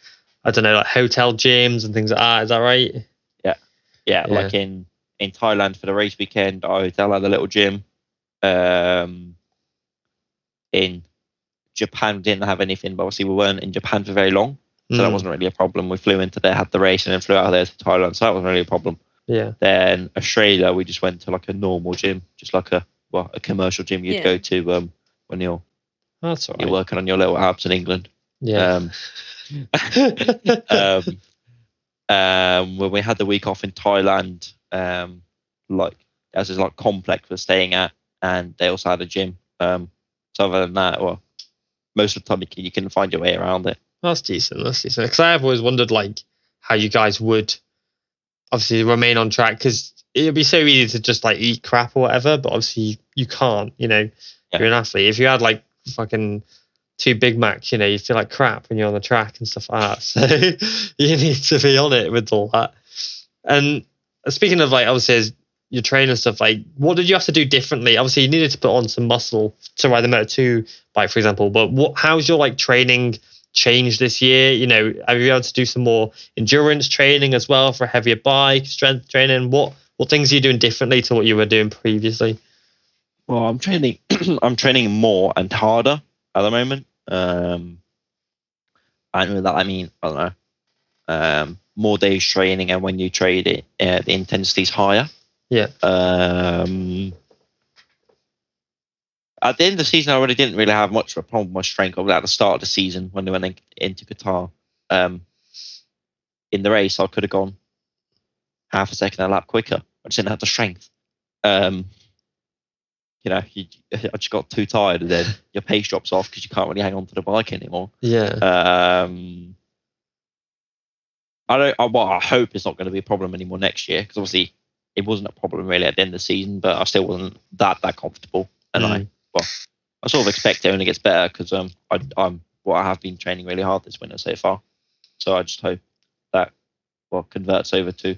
I don't know, like hotel gyms and things like that? Is that right? Yeah. Like in Thailand for the race weekend, our hotel had a little gym. In Japan, we didn't have anything, but obviously we weren't in Japan for very long, so that wasn't really a problem. We flew into there, had the race, and then flew out of there to Thailand, so that wasn't really a problem. Yeah. Then Australia, we just went to like a normal gym, just like a commercial gym you'd go to when you're That's all right. you're working on your little abs in England. Yeah. When we had the week off in Thailand, like as this like complex we're staying at, and they also had a gym. So other than that, well, most of the time you can find your way around it. That's decent. Because I have always wondered like how you guys would obviously remain on track, because it'd be so easy to just like eat crap or whatever, but obviously you can't. You know, you're an athlete. If you had like fucking 2 Big Macs, you know, you feel like crap when you're on the track and stuff like that. So you need to be on it with all that. And speaking of like, obviously, as your training and stuff, like, what did you have to do differently? Obviously, you needed to put on some muscle to ride the Moto2 bike, for example. But how's your like training changed this year? You know, have you been able to do some more endurance training as well for a heavier bike, strength training? What things are you doing differently to what you were doing previously? Well, I'm training. I'm training more and harder at the moment. And with that, I mean, I don't know, more days training, and when you trade it, the intensity's higher. Yeah. At the end of the season, I really didn't really have much of a problem with my strength. At the start of the season, when they went into Qatar, in the race, I could have gone half a second a lap quicker. I just didn't have the strength. I just got too tired, and then your pace drops off because you can't really hang on to the bike anymore. Yeah. I hope it's not going to be a problem anymore next year, because obviously it wasn't a problem really at the end of the season, but I still wasn't that comfortable, and I sort of expect it only gets better, because I have been training really hard this winter so far, so I just hope that converts over to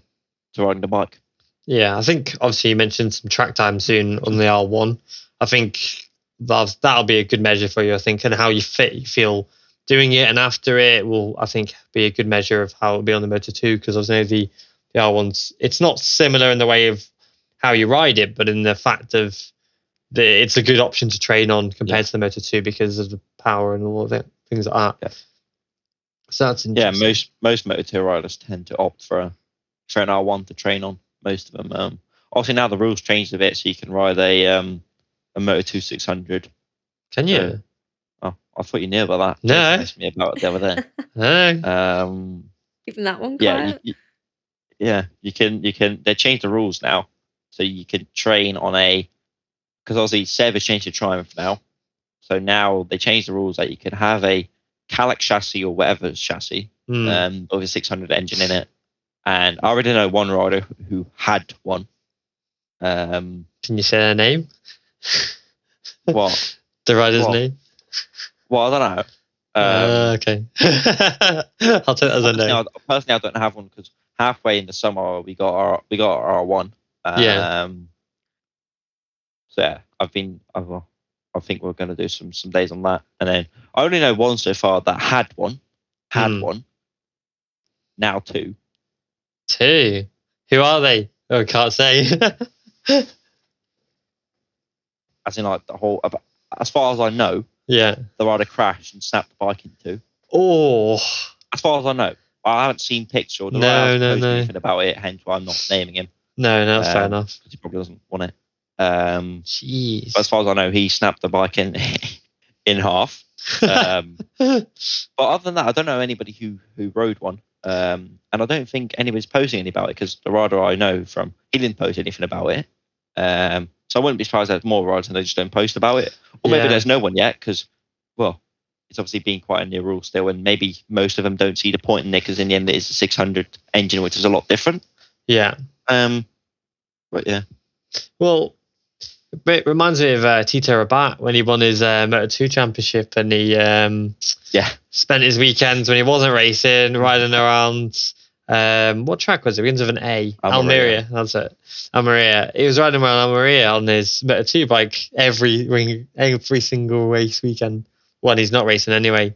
riding the bike. Yeah, I think obviously you mentioned some track time soon on the R1. I think that'll be a good measure for you, I think, and how you feel doing it, and after it will, I think, be a good measure of how it'll be on the Moto 2, because obviously the R1's, it's not similar in the way of how you ride it, but in the fact of it's a good option to train on compared to the Moto 2 because of the power and all of it, things like that. Yeah. So that's interesting. Yeah, most Moto 2 riders tend to opt for an R1 to train on. Most of them. Obviously now the rules changed a bit, so you can ride a Moto 2 600. Can you? Oh, I thought you knew about that. No. Asked me about it the other day. No. Even that one quiet? Yeah, you can. They changed the rules now, so you can train on because obviously Sev has changed to Triumph now, so now they changed the rules that you can have a Calax chassis or whatever chassis, with a 600 engine in it. And I already know one rider who had one. Can you say their name? What? The rider's name? Well, I don't know. Okay. I'll take that as a no. Personally, I don't have one, because halfway in the summer we got our R1. So yeah, I think we're going to do some days on that, and then I only know one so far that had one. Now two. Two? Who are they? Oh, I can't say. As in, like, as far as I know, the rider crashed and snapped the bike in two. Oh. As far as I know. I haven't seen picture, or the rider hasn't posted anything about it, hence why I'm not naming him. No, that's fair enough. Because he probably doesn't want it. Jeez. But as far as I know, he snapped the bike in half. But other than that, I don't know anybody who rode one. And I don't think anybody's posting anything about it, because the rider I know from, he didn't post anything about it. So I wouldn't be surprised there's more riders and they just don't post about it. Or maybe there's no one yet, because, it's obviously been quite a new rule still, and maybe most of them don't see the point in it, because in the end it is a 600 engine, which is a lot different. Yeah. But yeah. Well, it reminds me of Tito Rabat when he won his Moto 2 championship, and he spent his weekends when he wasn't racing riding around. What track was it? Begins with an A. Almeria. That's it. Almeria. He was riding around Almeria on his Moto 2 bike every single race weekend when he's not racing anyway.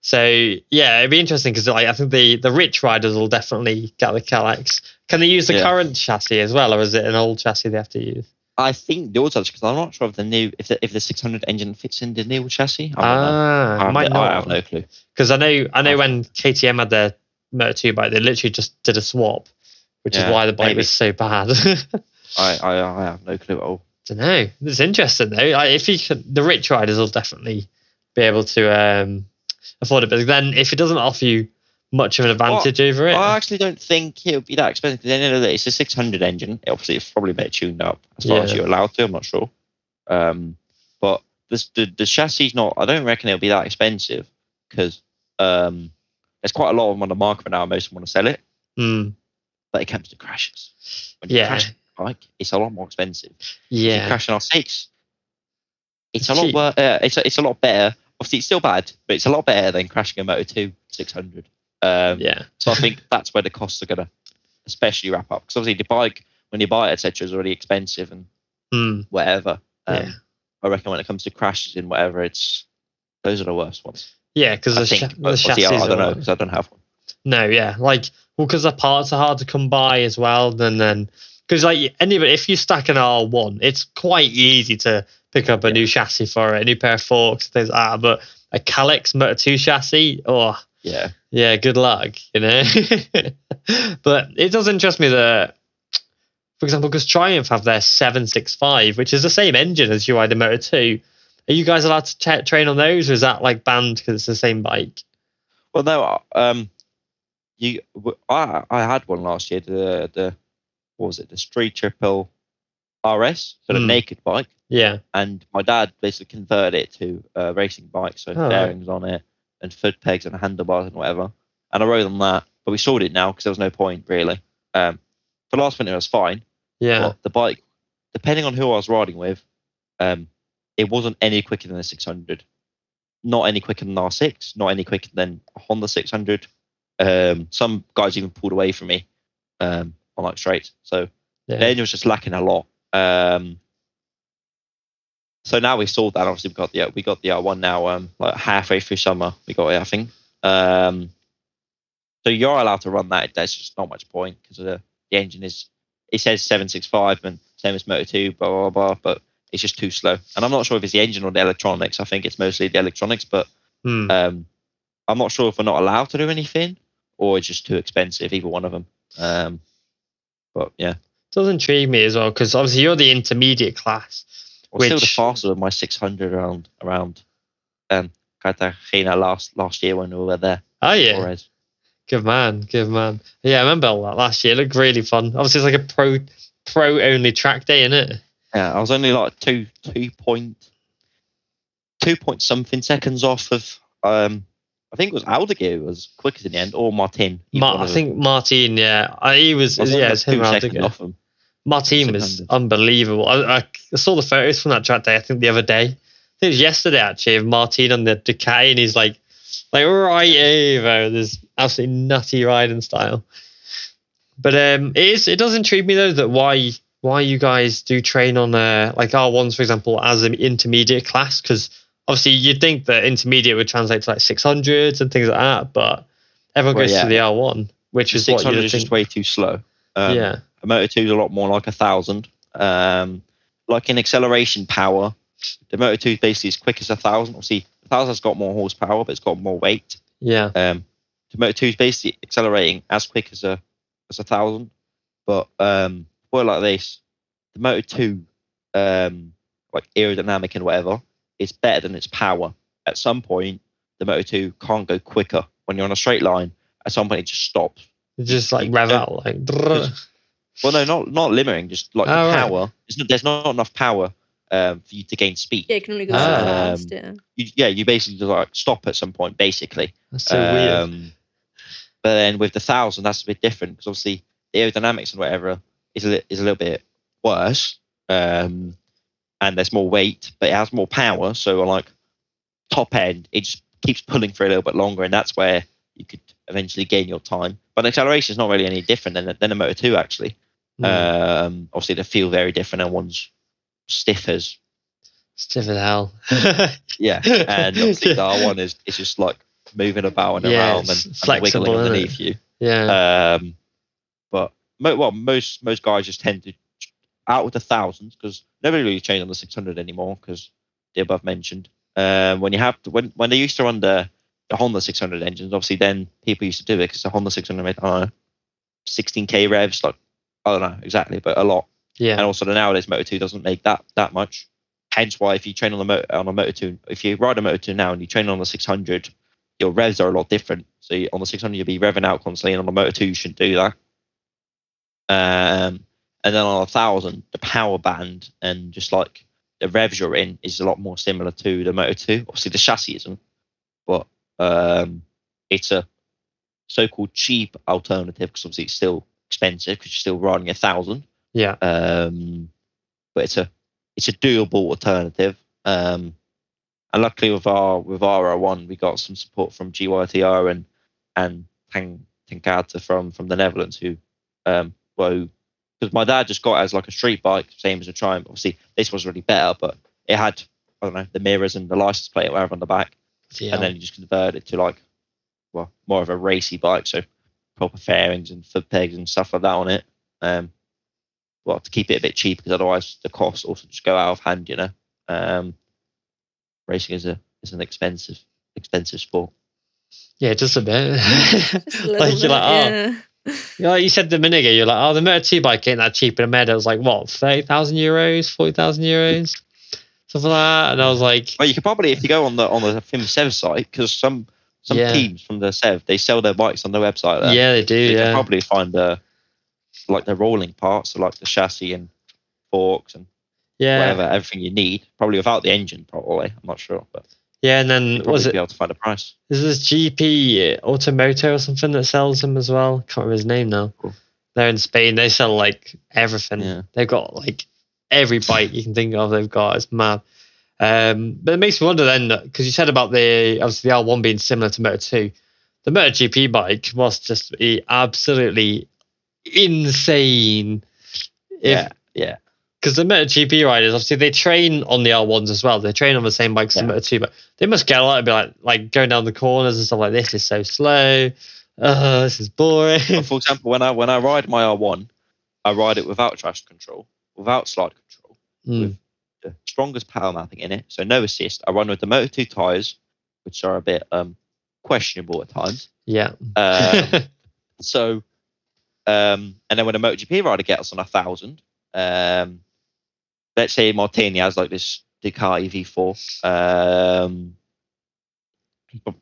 So yeah, it'd be interesting, because I think the rich riders will definitely get the Calax. Can they use the current chassis as well, or is it an old chassis they have to use? I think the old chassis, because I'm not sure if the 600 engine fits in the new chassis. I have no clue. Because I know when KTM had their Moto 2 bike, they literally just did a swap, which is why the bike was so bad. I have no clue at all. Don't know. It's interesting though. If the rich riders will definitely be able to afford it, but then if it doesn't offer you much of an advantage over it, I actually don't think it'll be that expensive, because at the end of the day, it's a 600 engine. Obviously, it's probably better tuned up as far as you're allowed to. I'm not sure, but the chassis not. I don't reckon it'll be that expensive, because there's quite a lot of them on the market now. Most of them want to sell it, but it comes to crashes. When you crash a bike, it's a lot more expensive. Yeah, if you crash in R6, it's a lot. It's a lot better. Obviously, it's still bad, but it's a lot better than crashing a Moto 2 600. So I think that's where the costs are going to especially wrap up, because obviously the bike, when you buy it, etc., is already expensive and whatever. I reckon when it comes to crashes and whatever, those are the worst ones. Yeah, because the chassis. I don't know, because I don't have one. No, because the parts are hard to come by as well. Then because Because like anybody, if you stack an R1, it's quite easy to pick up a new chassis for it, a new pair of forks, things like that. But a Calyx Motor 2 chassis, yeah, good luck, you know. But it does interest me that, for example, because Triumph have their 765, which is the same engine as you ride the Motor 2. Are you guys allowed to train on those, or is that like banned because it's the same bike? Well, no, I had one last year. The what was it? The Street Triple RS, so the naked bike. Yeah. And my dad basically converted it to a racing bike, so bearings on it and foot pegs and handlebars and whatever. And I rode on that, but we sold it now because there was no point really. For last winter it was fine. Yeah. But the bike, depending on who I was riding with, it wasn't any quicker than a 600. Not any quicker than R6, not any quicker than a Honda 600. Some guys even pulled away from me on like straights. So the engine was just lacking a lot. So now we sold that. Obviously, we got the R1 now. Like halfway through summer, we got it, I think. So you're allowed to run that. There's just not much point because the engine is. It says 765 and same as Moto 2, blah blah blah. But it's just too slow. And I'm not sure if it's the engine or the electronics. I think it's mostly the electronics. But I'm not sure if we're not allowed to do anything or it's just too expensive. Either one of them. But yeah, it does intrigue me as well because obviously you're the intermediate class. Well, still the faster than my 600 around Cartagena last year when we were there. Oh yeah, Flores. Good man. Yeah, I remember all that last year. It looked really fun. Obviously, it's like a pro only track day, isn't it? Yeah, I was only like 2 point something seconds off of I think it was Aldeguer was quickest in the end, or Martin. I think Martin, he was it's him. Off him. Martin was unbelievable. I saw the photos from that track day, I think the other day. I think it was yesterday actually, of Martin on the Ducati, and he's like right over this absolutely nutty riding style. But it does intrigue me though that why you guys do train on like R1s, for example, as an intermediate class, because obviously you'd think that intermediate would translate to like 600s and things like that, but everyone goes to the R1, which is 600 what you'd is think. just way too slow. A Moto 2 is a lot more like 1,000. Like in acceleration power, the Moto 2 is basically as quick as 1,000. Obviously, 1,000 has got more horsepower, but it's got more weight. Yeah. The Moto 2 is basically accelerating as quick as 1,000. But well, like this, the Moto 2, like aerodynamic and whatever, is better than its power. At some point, the Moto 2 can't go quicker. When you're on a straight line, at some point it just stops. It just like rev out like. Well, no, not limiting. Just like the power. Right. There's not enough power for you to gain speed. Yeah, it can only go so fast. You basically just like stop at some point, basically. That's so weird. But then with the 1,000, that's a bit different because obviously the aerodynamics and whatever is a little bit worse, and there's more weight, but it has more power. So on like top end, it just keeps pulling for a little bit longer, and that's where you could eventually gain your time. But acceleration is not really any different than a Moto 2 actually. Obviously, they feel very different, and one's stiff as hell. Yeah, and obviously the R1 is just like moving about and around and wiggling underneath you. Yeah. But most guys just tend to out with the 1,000s because nobody really trains on the 600 anymore because the above mentioned. When they used to run the Honda 600 engines, obviously then people used to do it because the Honda 600 made 16k revs, like I don't know exactly, but a lot. Yeah. And also the nowadays Moto 2 doesn't make that much. Hence why if you train on a Moto 2, if you ride a Moto 2 now and you train on the 600, your revs are a lot different. So on the 600 you'll be revving out constantly, and on the Moto 2 you shouldn't do that. And then on 1,000, the power band and just like the revs you're in is a lot more similar to the Moto 2. Obviously the chassis isn't, but it's a so-called cheap alternative because obviously it's still expensive because you're still riding 1,000. Yeah. But it's a doable alternative. And luckily with our R1, we got some support from GYTR and Tankata from the Netherlands who because my dad just got it as like a street bike, same as a Triumph. Obviously this was really better, but it had, I don't know, the mirrors and the license plate or whatever on the back. Yeah. And then you just converted it to like, well, more of a racy bike, so proper fairings and foot pegs and stuff like that on it. well, to keep it a bit cheap, because otherwise the costs also just go out of hand. Racing is an expensive sport. Yeah, just a bit. Just a little Like, bit, you're like, yeah. You said the minute ago, you're like, oh, the Moto 2 bike ain't that cheap. And I it was like, what, 30,000 euros, 40,000 euros, something like that. And I was like, well, you could probably, if you go on the Fim Sev site, because some teams from the Sev, they sell their bikes on their website there. Yeah, they do. You yeah, can probably find the rolling parts, so like the chassis and forks and whatever, everything you need. Probably without the engine, probably. I'm not sure, but yeah. And then probably be able to find a price. Is this GP Automoto or something that sells them as well? Can't remember his name now. Cool. They're in Spain. They sell like everything. Yeah. They've got like every bike you can think of. They've got. It's mad. But it makes me wonder then, because you said about obviously the R1 being similar to Moto 2. The MotoGP bike must just be absolutely insane. Yeah. Because the MotoGP riders, obviously, they train on the R1s as well. They train on the same bikes as Moto 2, but they must get a lot of be like going down the corners and stuff like this is so slow. This is boring. Well, for example, when I ride my R1, I ride it without traction control, without slide control, with the strongest power mapping in it, so no assist. I run with the Moto 2 tyres, which are a bit questionable at times. Yeah. So, and then when a MotoGP rider gets on 1,000, let's say Martini has like this Ducati V4.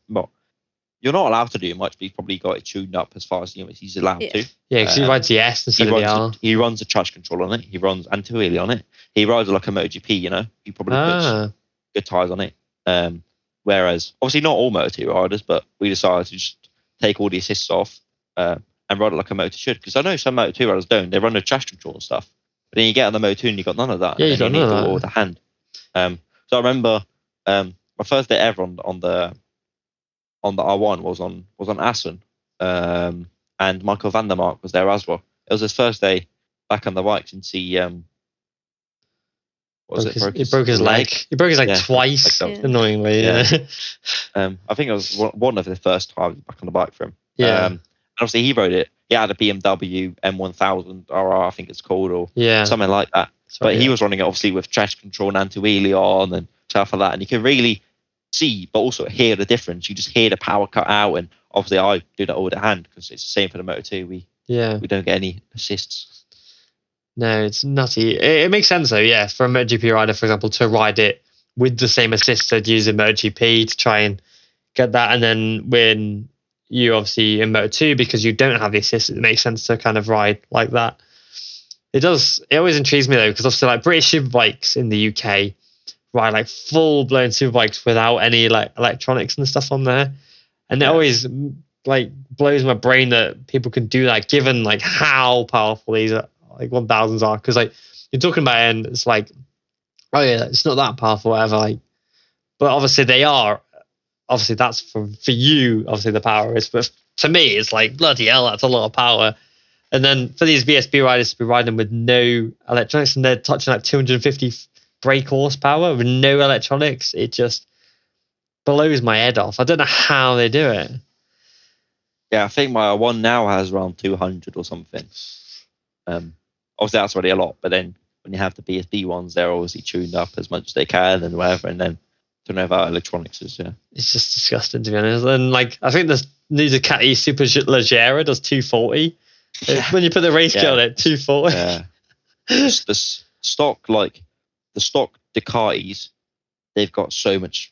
Well, you're not allowed to do much, but he's probably got it tuned up as far as he's allowed to. Yeah, because he rides the S instead of the R. He runs a traction control on it. He runs anti-wheelie on it. He rides like a MotoGP, He probably puts good tyres on it. Whereas, obviously not all Moto2 riders, but we decided to just take all the assists off and ride it like a Moto should. Because I know some Moto2 riders don't. They run the traction control and stuff. But then you get on the Moto2 and you got none of that. Yeah, you got none of that. All with the hand. So I remember my first day ever on the R1 was on Assen, and Michael van der Mark was there as well. It was his first day back on the bikes, and he He broke his leg. He broke his leg twice, annoyingly. Yeah. I think it was one of the first times back on the bike for him. Yeah. And obviously he rode it. He had a BMW M1000 RR, I think it's called, or something like that. But he was running it obviously with traction control and anti-wheelie on and stuff like that, and you can really see, but also hear the difference. You just hear the power cut out, and obviously I do that all with the hand because it's the same for the Moto2. We don't get any assists. No, it's nutty. It makes sense though, yeah, for a MotoGP rider, for example, to ride it with the same assists they'd use in MotoGP to try and get that, and then when you obviously in Moto2, because you don't have the assists, it makes sense to kind of ride like that. It always intrigues me though, because obviously like British superbikes in the UK ride like full blown superbikes without any like electronics and stuff on there, and it always like blows my brain that people can do that given like how powerful these like 1000s are, because like you're talking about it and it's like, oh yeah, it's not that powerful, whatever, like, but obviously they are. Obviously that's for you, obviously the power is, but to me it's like, bloody hell, that's a lot of power. And then for these VSB riders to be riding with no electronics, and they're touching like 250 brake horsepower with no electronics, it just blows my head off. I don't know how they do it. Yeah, I think my one now has around 200 or something. Obviously that's already a lot, but then when you have the BSB ones, they're obviously tuned up as much as they can and whatever, and then don't know about electronics is it's just disgusting, to be honest. And like I think the new Ducati Super Leggera does 240. When you put the race kit on it, 240. Yeah. the stock Ducatis, they've got so much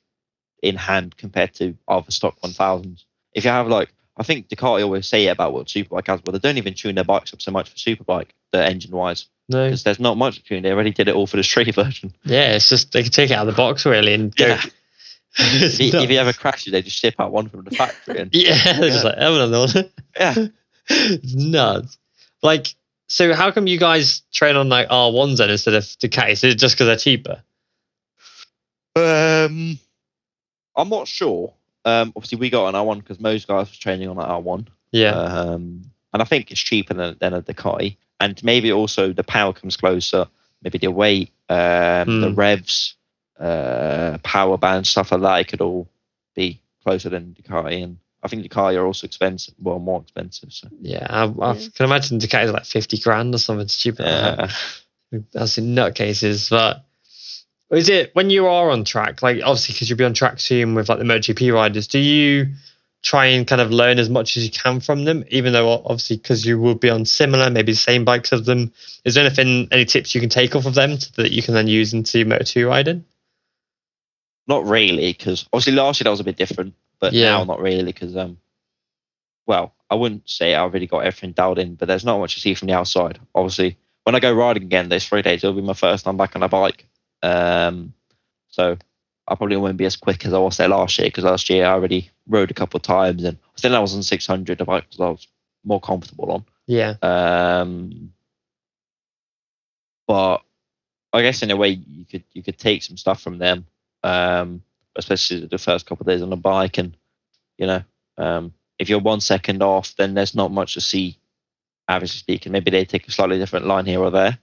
in hand compared to other stock 1000s. If you have like, I think Ducati always say it about what Superbike has, but they don't even tune their bikes up so much for Superbike, the engine wise. No, because there's not much to tune. They already did it all for the street version. Yeah, it's just they can take it out of the box really and go. Yeah. if you ever crash it, they just ship out one from the factory. And, they're just like, have another one. Yeah. It's nuts. Like, so how come you guys train on like R1s then instead of Ducatis? Is it just because they're cheaper? I'm not sure. Obviously we got an R1 because most guys was training on that R1. Yeah. And I think it's cheaper than a Ducati, and maybe also the power comes closer. Maybe the weight, the revs, power band, stuff like that. It could all be closer than Ducati, and I think Ducati are also expensive. Well, more expensive. So Yeah, I can imagine Ducati is like 50 grand or something stupid like that. That's in nutcases. But is it when you are on track, like obviously because you'll be on track soon with like the MotoGP riders, do you try and kind of learn as much as you can from them, even though obviously because you will be on similar, maybe the same bikes as them? Is there any tips you can take off of them that you can then use into Moto2 riding? not really, because obviously last year that was a bit different, but now not really, because well, I wouldn't say I already got everything dialed in, but there's not much to see from the outside. Obviously, when I go riding again those 3 days, it'll be my first time back on a bike. So I probably won't be as quick as I was there last year, because last year I already rode a couple of times, and then I was on 600, a bike I was more comfortable on. Yeah. But I guess in a way you could take some stuff from them, especially the first couple of days on a bike, and if you're 1 second off, then there's not much to see, averagely speaking. Maybe they take a slightly different line here or there,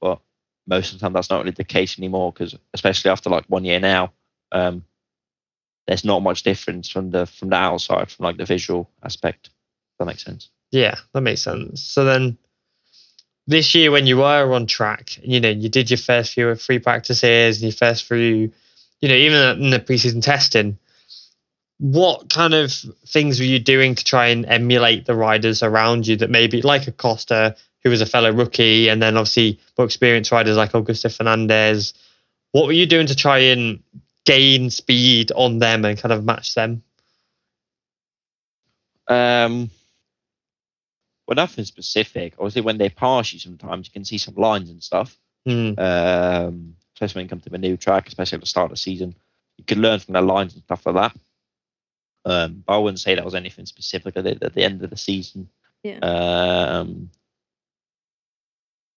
but most of the time that's not really the case anymore, because especially after like 1 year now, there's not much difference from the outside, from like the visual aspect. If that makes sense. Yeah, that makes sense. So then this year when you were on track, you did your first few free practices and your first few, even in the preseason testing, what kind of things were you doing to try and emulate the riders around you that maybe like Acosta, who was a fellow rookie, and then obviously more experienced riders like Augusto Fernandez? What were you doing to try and gain speed on them and kind of match them? Well, nothing specific. Obviously, when they pass you, sometimes you can see some lines and stuff. Especially when you come to a new track, especially at the start of the season, you can learn from their lines and stuff like that. But I wouldn't say that was anything specific at the end of the season. Yeah.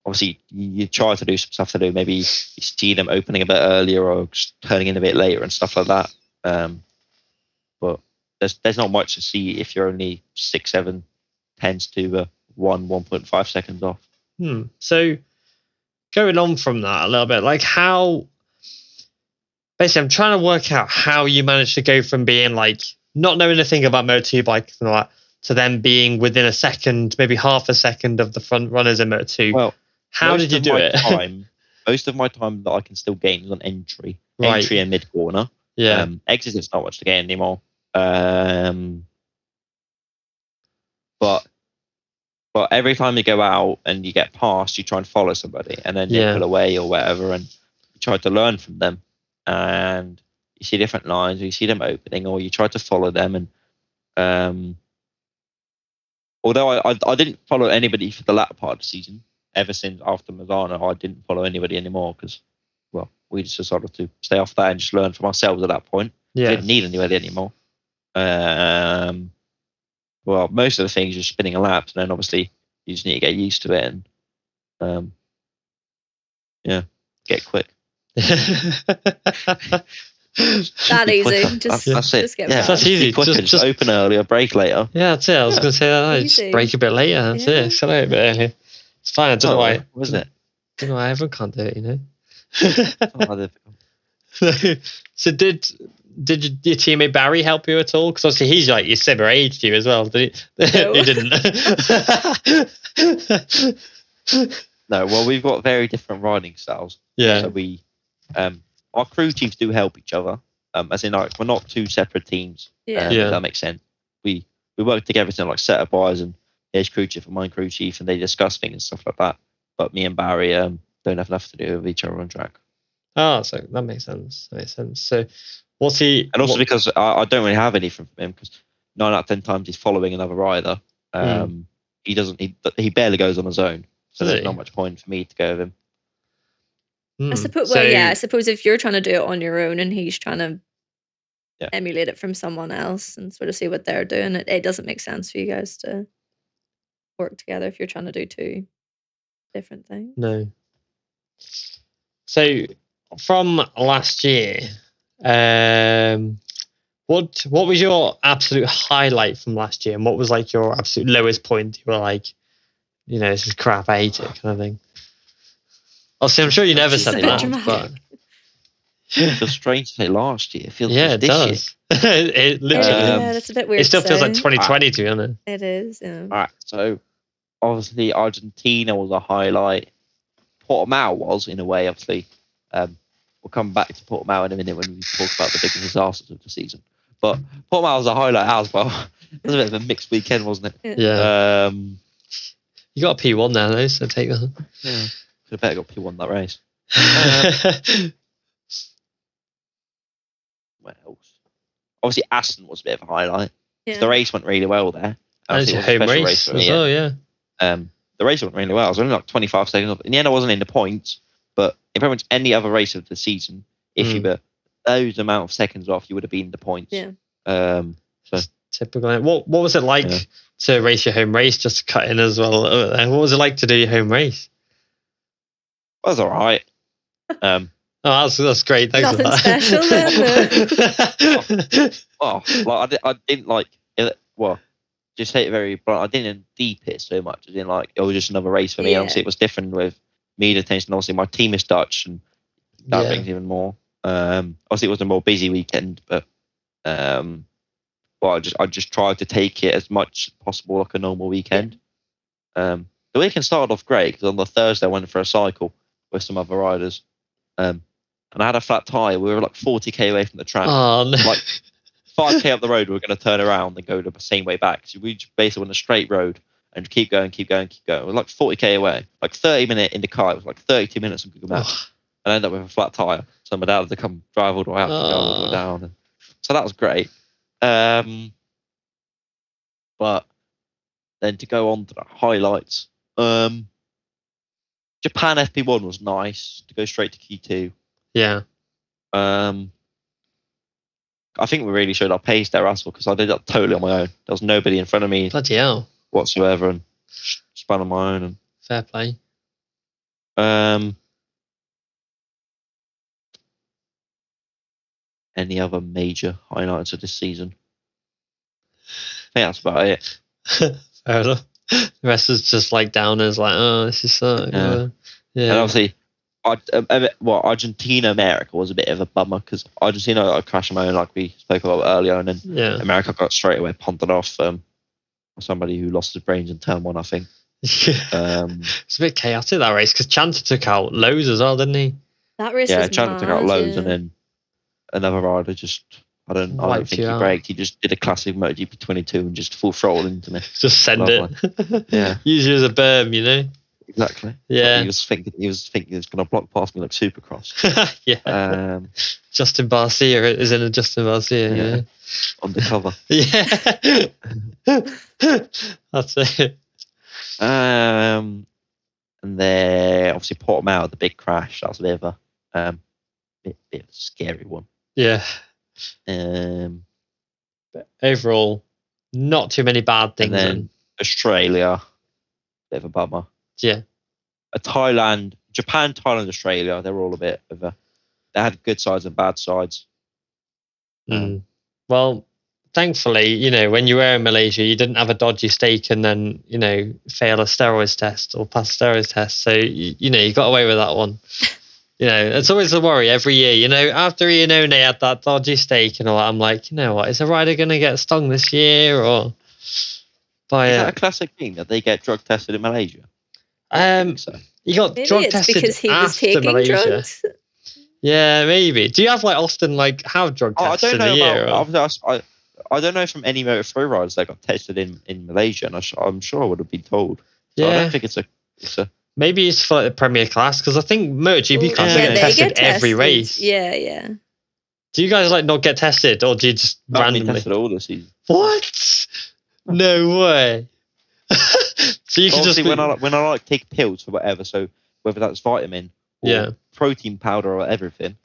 Obviously, you try to do some stuff to do. Maybe you see them opening a bit earlier or just turning in a bit later and stuff like that. But there's not much to see if you're only 6, 7 tenths to 1.5 seconds off. So going on from that a little bit, like how basically I'm trying to work out how you managed to go from being like not knowing anything about Moto2 bikes and all that to then being within a second, maybe half a second of the front runners in Moto2. Well, how did you do it? Most of my time that I can still gain is on entry Right. and mid corner. Yeah. Exit is not much to gain anymore. But every time you go out and you get past, you try and follow somebody, and then they pull away or whatever, and you try to learn from them. And you see different lines, or you see them opening, or you try to follow them. And although I didn't follow anybody for the latter part of the season, ever since after Mazzano, I didn't follow anybody anymore, because we just decided to stay off that and just learn from ourselves at that point. We didn't need anybody anymore. Well, most of the things are spinning a lap, and then obviously you just need to get used to it and get quick. That easy. That's it. Just get that's easy. Just open earlier, brake later. Yeah, that's it. I was going to say that. Just brake a bit later. That's it. Shut out a bit earlier. It's fine. I don't know why. What was it? I don't know why everyone can't do it, So did your teammate Barry help you at all? Because obviously he's like your similar age to you as well. Did he? No. He didn't. No. Well, we've got very different riding styles. Yeah. So we, our crew chiefs do help each other. As in, like, we're not two separate teams. Yeah. If that makes sense. We work together to like set up wires, and there's crew chief and my crew chief, and they discuss things and stuff like that. But me and Barry don't have enough to do with each other on track. Oh, so that makes sense. So what's he? And also because I don't really have anything from him, because 9 out of 10 times he's following another rider. He doesn't. He barely goes on his own, so there's not much point for me to go with him. I suppose. I suppose if you're trying to do it on your own and he's trying to emulate it from someone else and sort of see what they're doing, it doesn't make sense for you guys to work together if you're trying to do two different things. No. So from last year, what was your absolute highlight from last year, and what was like your absolute lowest point? You were like, this is crap, I hate it, kind of thing. Obviously, I'm sure you never said that, but it feels strange to say last year. It feels it this does. Year. It literally. Yeah, that's a bit weird. It still to feels like say. 2020 to be honest. It is. Yeah. All right, so obviously Argentina was a highlight. Portimao was, in a way, obviously. We'll come back to Portimao in a minute when we talk about the bigger disasters of the season. But Portimao was a highlight as well. It was a bit of a mixed weekend, wasn't it? Yeah. You got a P1 now, though, so take that. Yeah. Could have better got P1 that race. What else? Obviously, Aston was a bit of a highlight. Yeah. The race went really well there. And it's a home race as well, yeah. The race went really well. I was only like 25 seconds up. In the end, I wasn't in the points, but in pretty much any other race of the season, if you were those amount of seconds off, you would have been in the points. Yeah. Typical. What was it like to race your home race? Just to cut in as well. What was it like to do your home race? It was all right. Oh, that's great. Thanks Nothing for that. special then. Oh, like I didn't like it. Well, just say it very blunt. I didn't deep it so much. I didn't like it was just another race for me. Yeah. Obviously, it was different with media attention. Obviously, my team is Dutch, and that brings even more. Obviously, it was a more busy weekend, but well, I just tried to take it as much as possible like a normal weekend. The weekend started off great because on the Thursday I went for a cycle with some other riders, and I had a flat tire. We were like 40k away from the track. Oh, no. Like 5k up the road, we were going to turn around and go the same way back. So we just basically went a straight road and keep going. We're like 40k away, like 30-minute in the car. It was like 32 minutes on Google Maps. And I ended up with a flat tire. So my dad had to come drive all the way up and go all the way down. And so that was great. But then to go on to the highlights, Japan FP1 was nice to go straight to Q2. Yeah. I think we really showed our pace there as well because I did that totally on my own. There was nobody in front of me Bloody hell. whatsoever, and spun on my own. And Fair play. any other major highlights of this season? I think that's about it. Fair enough. The rest is just like downers, like, oh, this is so. And obviously, Argentina, America was a bit of a bummer because Argentina got a crash of my own, like we spoke about earlier, and then America got straight away punted off somebody who lost his brains in turn one, I think. It's a bit chaotic that race because Chanter took out loads as well, didn't he? That race was Chanter took out loads, and then another rider just I don't think he braked. He just did a classic MotoGP 22 and just full throttle into me. Just send it. Yeah. Use you as a berm, you know. Exactly. Yeah. He was thinking he was going to block past me like Supercross. Yeah. Justin Garcia is in a Justin Garcia. Yeah. Undercover. Yeah. That's it. And then obviously Portimao, the big crash. That was a bit of a bit of a scary one. Yeah. But overall, not too many bad things. And then Australia, bit of a bummer. Yeah. Japan, Thailand, Australia, they were all a bit of a. They had good sides and bad sides. Well, thankfully, you know, when you were in Malaysia, you didn't have a dodgy steak and then, you know, fail a steroids test or pass a steroids test. So, you know, you got away with that one. You know, it's always a worry every year. You know, after Iannone had that dodgy steak and all that, I'm like, you know what, is a rider going to get stung this year or by Is that a classic thing that they get drug tested in Malaysia? So. You got maybe drug it's tested because he was after taking Malaysia. drugs. Yeah, maybe. Do you have like often like have drug tests I don't know in a year? I don't know from any Moto3 riders that got tested in Malaysia, and I'm sure I would have been told. So yeah, I don't think it's a. Maybe it's for like the Premier Class because I think MotoGP cars they get tested get every race. Yeah. Do you guys like not get tested, or do you just randomly tested all the season? What? No way. So you can just when I like take pills for whatever, so whether that's vitamin or protein powder or everything,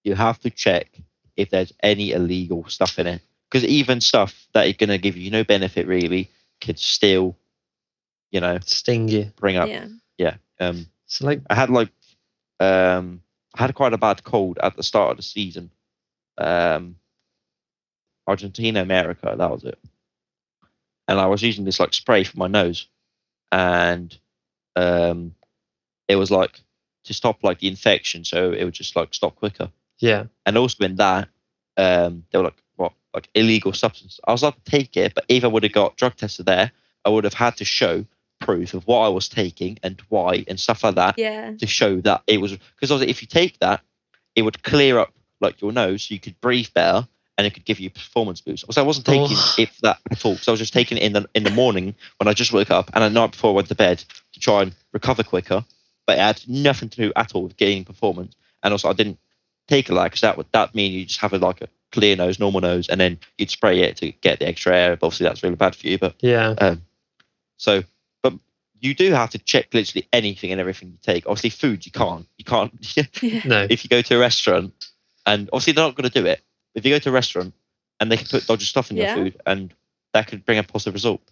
you have to check if there's any illegal stuff in it. Because even stuff that is going to give you no benefit really could still, you know, sting you. Bring up. Yeah. So like I had quite a bad cold at the start of the season. Argentina, America, that was it. And I was using this like spray for my nose, and it was like to stop like the infection, so it would just like stop quicker. Yeah. And also in that, they were like, what, like illegal substance. I was allowed to take it, but if I would have got drug tested there, I would have had to show proof of what I was taking and why and stuff like that Yeah. to show that it was, because obviously if you take that, it would clear up like your nose so you could breathe better and it could give you a performance boost. So I wasn't taking it for that at all. So I was just taking it in the morning when I just woke up and at night before I went to bed to try and recover quicker. But it had nothing to do at all with gaining performance. And also I didn't take a lot because that mean you just have a clear nose, normal nose, and then you'd spray it to get the extra air. But obviously that's really bad for you. But Yeah. But you do have to check literally anything and everything you take. Obviously, food you can't. Yeah. No. If you go to a restaurant, and obviously they're not going to do it. If you go to a restaurant and they can put dodgy stuff in your Yeah. food, and that could bring a positive result.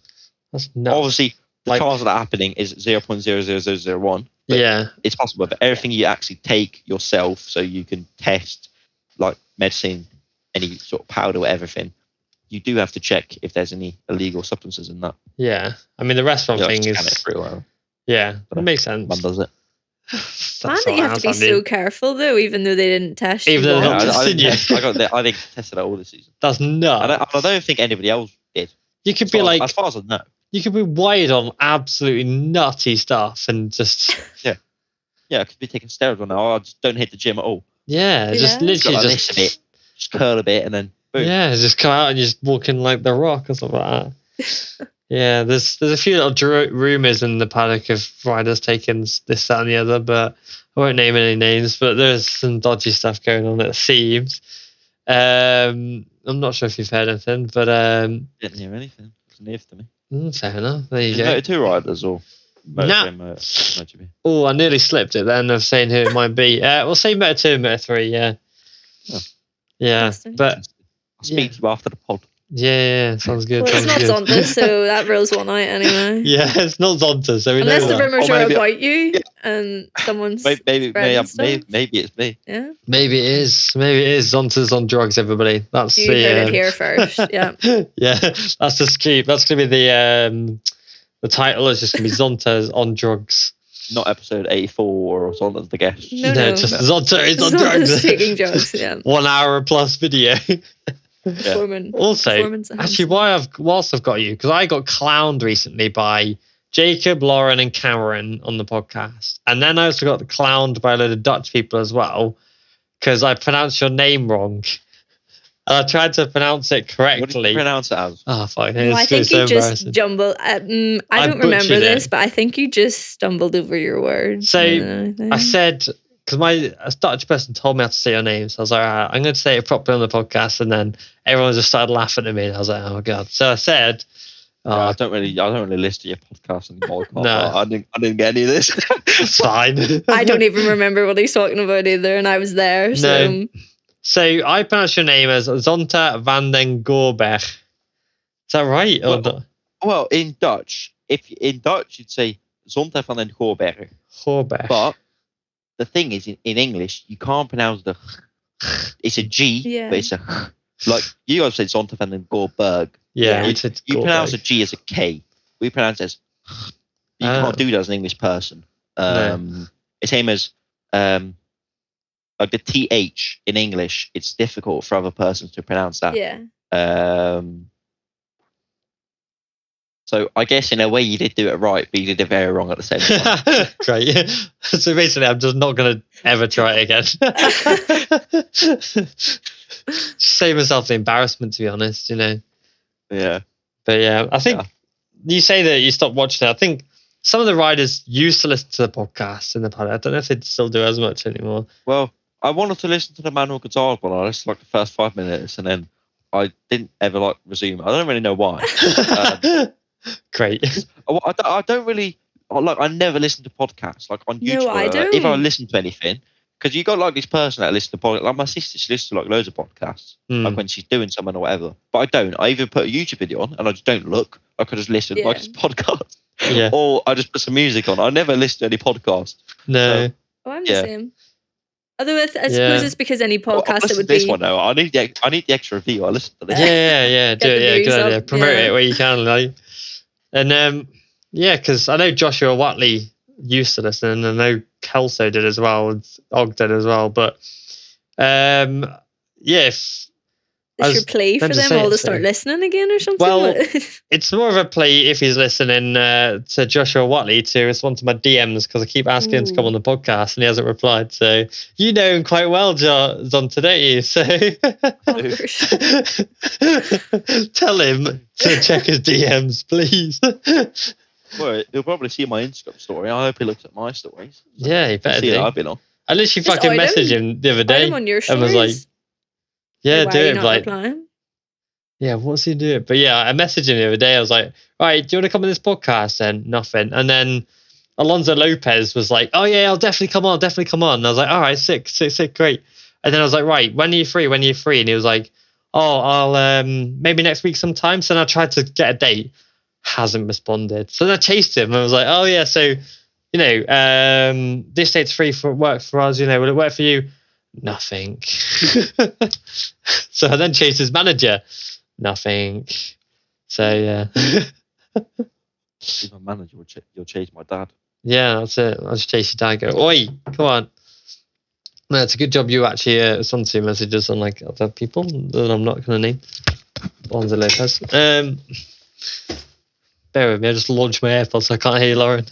That's nuts. Obviously, the Like- chance of that happening is 0.00001. But Yeah. it's possible. But everything you actually take yourself, so you can test like medicine, any sort of powder, or everything. You do have to check if there's any illegal substances in that. Yeah. I mean, the restaurant You thing scan it is. pretty well. Yeah. But, It makes sense. Mum does it. That's Man, all that you have right, to be that's so handy. careful though, even though they didn't test Even you though they're Yeah, not once. I testing you. I think tested it all this season. That's nuts. I don't think anybody else did. You could As be far, like, as far as I know. you could be wired on absolutely nutty stuff and just, Yeah, I could be taking steroids on now. I just don't hit the gym at all. yeah, just Yeah. literally Got like just, this a bit, just curl a bit, and then boom. yeah, just come out and just walking like The Rock or something like that. Yeah, there's a few little rumors in the paddock of riders taking this, that, and the other, but I won't name any names. But there's some dodgy stuff going on, it seems. I'm not sure if you've heard anything, but Didn't hear anything. It was news to me. fair enough. There you Is go. Moto2 riders or Nah. MotoGP? Oh, I nearly slipped it then of saying who it might be. We'll say Moto2 and Moto3, yeah. Oh. Yeah, Interesting. but I'll speak to you after the pod. yeah, sounds good. Well, it's sounds not good. Zonta, so that rules one out anyway. Yeah, it's not Zonta, so we Unless know the that. rumors Or are maybe- about you and someone's spreading stuff. Maybe it's me. Yeah, Maybe it is. Maybe it is. Zonta's on drugs, everybody. That's you the heard it here first. Yeah. yeah, that's the scoop. That's gonna be the title is just gonna be Zonta's on drugs. Not episode 84 or Zonta's the guest. No. Just Zonta is on Zonta's drugs. taking drugs. Yeah. 1 hour plus video. Also, Performance actually, enhancement. whilst I've got you, because I got clowned recently by Jacob, Lauren, and Cameron on the podcast, and then I also got clowned by a load of Dutch people as well because I pronounced your name wrong, and I tried to pronounce it What did you correctly. pronounce it as? Oh fuck! No, I think you just jumbled. I don't remember butchered this, it. but I think you just stumbled over your words. So, more than anything. I said, because a Dutch person told me how to say your name, so I was like, all right, I'm going to say it properly on the podcast, and then everyone just started laughing at me, and I was like, oh god. So I said, Yeah, I don't really listen to your podcast anymore. No. I didn't get any of this. it's fine. I don't even remember what he's talking about either, and I was there. So No. So I pronounce your name as Zonta van den Goorbergh. Is that right? Or Well, not? Well, in Dutch, you'd say Zonta van den Goorbergh. Goorbergh. But the thing is, in English, you can't pronounce the. It's a G, Yeah. but it's a. Like you guys say Zonta van den Goorbergh. yeah, Yeah. we said You pronounce a Goorbergh. G as a K. We pronounce it as. You Oh. can't do that as an English person. It's same as like the TH in English. It's difficult for other persons to pronounce that. yeah, So I guess in a way you did do it right, but you did it very wrong at the same time. Great. So basically, I'm just not going to ever try it again. Save myself the embarrassment, to be honest, Yeah. But yeah, I think Yeah. you say that you stopped watching it. I think some of the riders used to listen to the podcast in the past. I don't know if they still do as much anymore. Well, I wanted to listen to the Manual Guitar one. I listened to like the first 5 minutes, and then I didn't ever resume. I don't really know why. Great. I don't really I never listen to podcasts like on No, YouTube. I If I don't. listen to anything, because you got this person that listens to podcasts. Like my sister, she listens to loads of podcasts, like when she's doing something or whatever. But I don't. I either put a YouTube video on and I just don't look. I could just listen like it's a podcast, Yeah. or I just put some music on. I never listen to any podcast. No. oh, I'm the Yeah. same. Although I suppose Yeah. it's because any Well, I'll podcast it listen would to this be. one though. I need the extra review. I listen to this. Yeah. Do Get it. the Yeah, views good idea. up, Promote yeah. it where you can, And yeah, because I know Joshua Watley used to listen, and I know Kelso did as well, and Og did as well. But yeah, I This your plea for meant to them say all it, to start so- listening again or something? Well, What? It's more of a plea if he's listening to Joshua Watley to respond to my DMs because I keep asking him to come Ooh. on the podcast and he hasn't replied. So you know him quite well, Zonta, don't you? So Awkward. tell him to check his DMs, please. Well, he'll probably see my Instagram story. I hope he looks at my stories. Yeah, he He'll better see that do. I've been on. I literally Just fucking out him. messaged him the other Out day him on your and was like, stories. yeah, Why do are you it. not Like, replying? yeah, what's he doing? But yeah, I messaged him the other day. I was like, all right, do you want to come on this podcast? And nothing. And then Alonso Lopez was like, oh yeah, I'll definitely come on, definitely come on. And I was like, all right, sick, great. And then I was like, right, when are you free? And he was like, oh, I'll maybe next week sometime. So then I tried to get a date, hasn't responded. So then I chased him and I was like, oh yeah, so this date's free for work for us. Will it work for you? Nothing. So I then chased his manager. Nothing. So yeah. Even manager you'll chase my dad. Yeah, that's it. I'll just chase your dad. Go, oi, come on. No, it's a good job you actually send two messages on like other people that I'm not going to name. Alonso Lopez. Bear with me. I just launched my AirPods so I can't hear you, Lauren.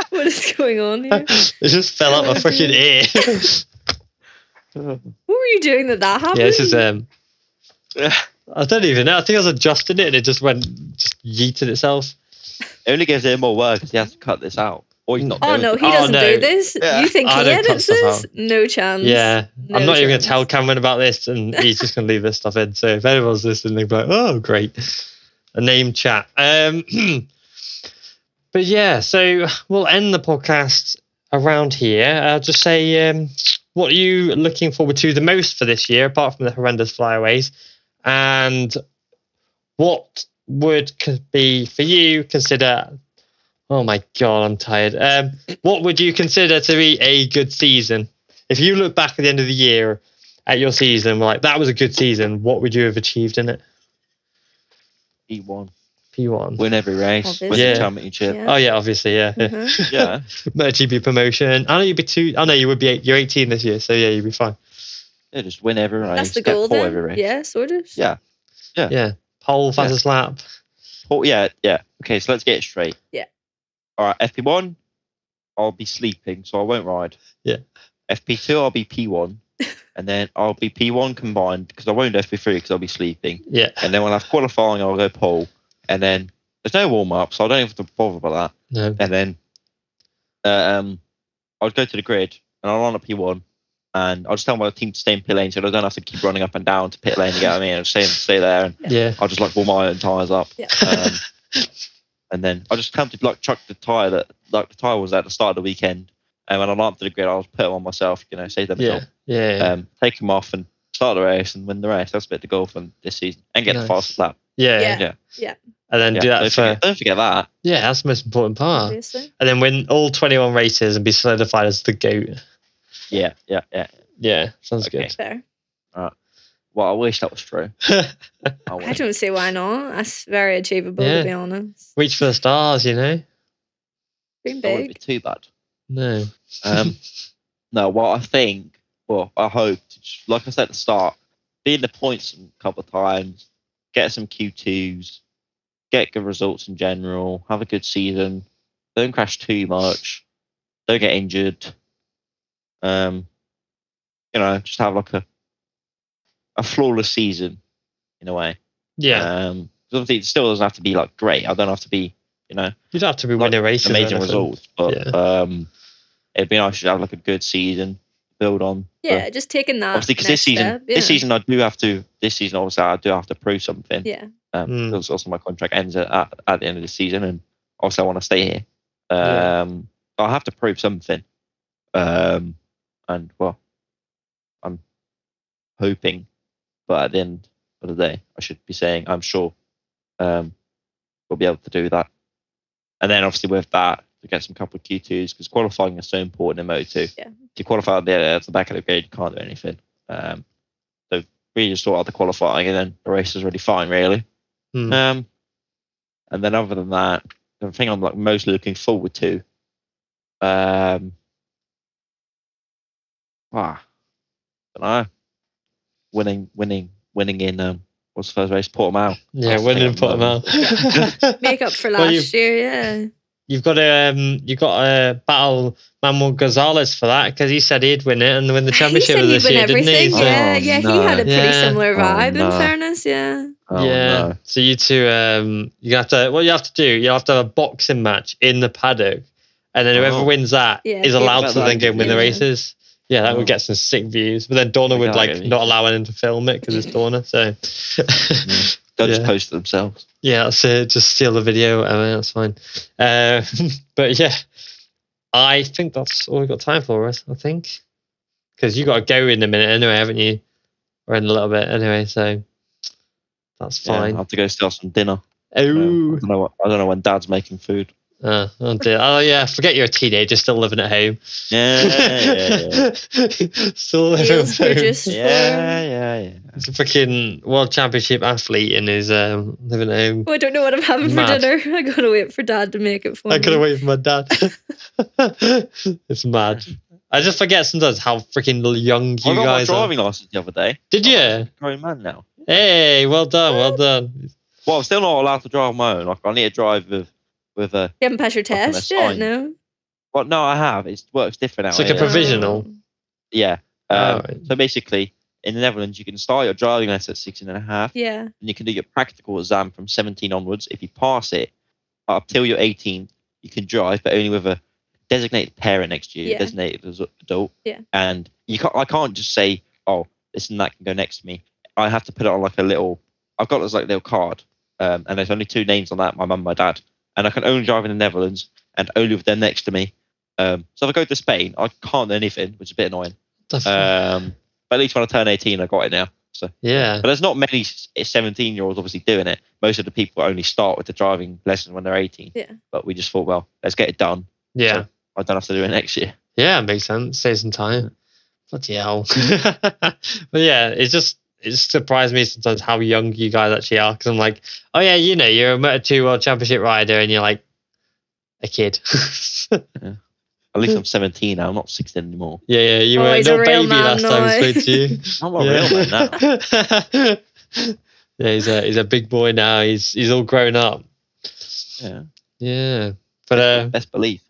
What is going on here? It just fell out my freaking ear. What were you doing that happened? Yeah, this is I don't even know. I think I was adjusting it and it just yeeted itself. It only gives him more work because he has to cut this out. Or he's not Oh doing no, it. he doesn't no. do this. Yeah. You think I he don't cut edits stuff this? out. No chance. Yeah, No I'm not even going to chance. tell Cameron about this and he's just going to leave this stuff in. So if anyone's listening, they'll be like, oh, great. A name chat. But yeah, so we'll end the podcast around here. I'll just say, what are you looking forward to the most for this year, apart from the horrendous flyaways? And what would be for you consider... Oh my God, I'm tired. What would you consider to be a good season? If you look back at the end of the year at your season, like that was a good season, what would you have achieved in it? P1. P1. Win every race. Win Obviously. the championship. Yeah. Oh yeah, obviously, yeah. Uh-huh. Yeah. MotoGP promotion. I know you'd be you would be you're 18 this year, so yeah, you'd be fine. Yeah, just win every race. That's the get goal pole then. every race. Yeah, sort of. Yeah. Yeah. Pole, fastest lap. Oh, yeah. Okay, so let's get it straight. Yeah. All right, FP1, I'll be sleeping, so I won't ride. Yeah. FP2, I'll be P1. And then I'll be P1 combined because I won't do FP3 because I'll be sleeping. Yeah. And then when I have qualifying, I'll go pole. And then there's no warm up, so I don't have to bother about that. No. And then I'll go to the grid and I'll run a P1. And I'll just tell my team to stay in pit lane so I don't have to keep running up and down to pit lane to get what I mean. I'll stay there and Yeah. I'll just like warm my own tyres up. Yeah. And then I'll just come to like chuck the tyre that like the tyre was at the start of the weekend. And when I'm up to the grid, I'll put them on myself, save them a Yeah. job. Yeah. Take them off and start the race and win the race. That's a bit the goal from this season. And get Nice. the fastest lap. Yeah. Yeah. And then do that don't forget that. Yeah, that's the most important part. Obviously. And then win all 21 races and be solidified as the GOAT. Yeah. Yeah, sounds Okay. good. Fair. Well, I wish that was true. I don't see why not. That's very achievable, Yeah. to be honest. Reach for the stars, Dream That wouldn't be big. too bad. No. No, what I think, I hope, like I said at the start, be in the points a couple of times, get some Q2s, get good results in general, have a good season, don't crash too much, don't get injured. Just have like a flawless season in a way. Yeah. Obviously it still doesn't have to be like great. I don't have to be, You'd have to be like, winning races. amazing or anything. results, but it'd be nice to have like a good season, build on. Yeah, just taking that. Obviously, because next step, yeah. this season obviously I do have to prove something. Yeah. Because also my contract ends at the end of the season, and also I want to stay here. I have to prove something. And well, I'm hoping, but at the end of the day, I should be saying I'm sure we'll be able to do that. And then obviously with that, to get some couple of Q2s because qualifying is so important in Moto2. Yeah. If you qualify at the back of the grid, you can't do anything. So we just sort out the qualifying, and then the race is really fine, really. And then other than that, the thing I'm like most looking forward to, don't know. winning in what's the first race? Portimao. Yeah, That's winning in the thing at the Portimao. Make up for Well, last year, yeah. You've got to battle Manuel Gonzalez for that because he said he'd win it and win the He championship said of he'd this win year, didn't he? everything. So, Yeah, Oh, yeah. He no. had a pretty Yeah. similar Oh, vibe. In no. fairness, yeah. Oh, yeah. no. So you two, you have to. What you have to do, you have to have a boxing match in the paddock, and then whoever Oh. wins that Yeah, is people- allowed to then go and win the Yeah. races. Yeah, that Oh. would get some sick views. But then Dorna We would gotta like get not these. allow him to film it because it's Dorna. So They'll just Yeah. post it themselves. yeah, that's it. Just steal the video. I mean, that's fine. But yeah, I think that's all we've got time for us. I think because you got to go in a minute anyway, haven't you? Or in a little bit anyway. So that's Yeah, I fine. have to go steal some dinner. Oh. I don't know when Dad's making food. Oh dear. Oh yeah, forget you're a teenager still living at home. Yeah. Still living Meals at home. produced Yeah. He's a freaking world championship athlete and is living at home. Oh, I don't know what I'm having Mad. for dinner. I gotta wait for Dad to make it for me. I gotta wait for my dad. It's mad. I just forget sometimes how freaking young I you got my guys are. driving license the other day. Did I'm you? a grown man now. Hey, well done, well done. Well, I'm still not allowed to drive on my own. Like, I need to drive with a. You haven't passed your Like an test yet, assigned. no? Well, no, I have. It works different out It's like here. a provisional. Oh. Yeah. Alright. So basically, in the Netherlands, you can start your driving lesson at 16 and a half, Yeah. and you can do your practical exam from 17 onwards. If you pass it up till you're 18, you can drive, but only with a designated parent next to you, Yeah. designated as adult. Yeah. And I can't just say, oh, this and that can go next to me. I have to put it on like a little. I've got this like little card, and there's only two names on that: my mum, and my dad. And I can only drive in the Netherlands, and only with them next to me. So if I go to Spain, I can't do anything, which is a bit annoying. The f- But at least when I turn 18, I got it now. So, yeah. but there's not many 17-year-olds obviously doing it. Most of the people only start with the driving lesson when they're 18. Yeah. But we just thought, well, let's get it done. Yeah. So I don't have to do it next year. Yeah, makes sense. Save some time. Bloody hell. But yeah, it surprised me sometimes how young you guys actually are. Because I'm like, oh yeah, you know, you're a Moto2 World Championship rider, and you're like a kid. At least I'm 17 now. I'm not 16 anymore. Yeah, you Oh, were he's no a real baby man last time now. we spoke to you. I'm a real man now. Yeah, he's a big boy now. He's all grown up. Yeah. Yeah, but Best believe.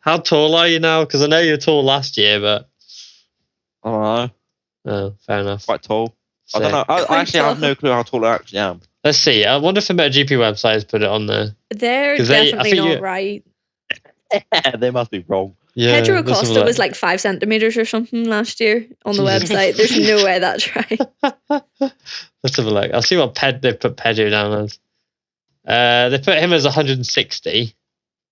how tall are you now? Because I know you were tall last year, but I don't know. oh, fair enough. Quite tall. I don't Sick. know. I Quite actually have tall. no clue how tall I actually am. Let's see. I wonder if the MotoGP website has put it on there. They're 'Cause I definitely think not you- right. They must be wrong. Yeah, Pedro let's have a Acosta look. was like 5 centimeters or something last year on the Jesus. website. There's no way that's right. Let's have a look. I'll see what they put Pedro down as. They put him as 160.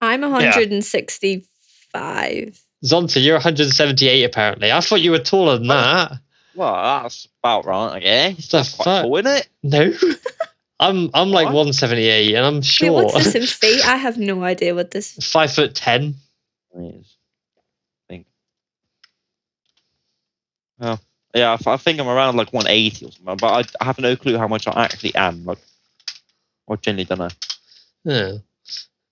I'm 165. Zonta, you're 178 apparently. I thought you were taller than that. Well, that's about right, I guess. The That's quite fuck? tall, isn't it? No. I'm like What? 178 and I'm Wait, short. what's this in feet? I have no idea what this 5'10". It is. I think. Well, yeah, I think I'm around like 180 or something, but I have no clue how much I actually am. Like, I genuinely don't know. Yeah.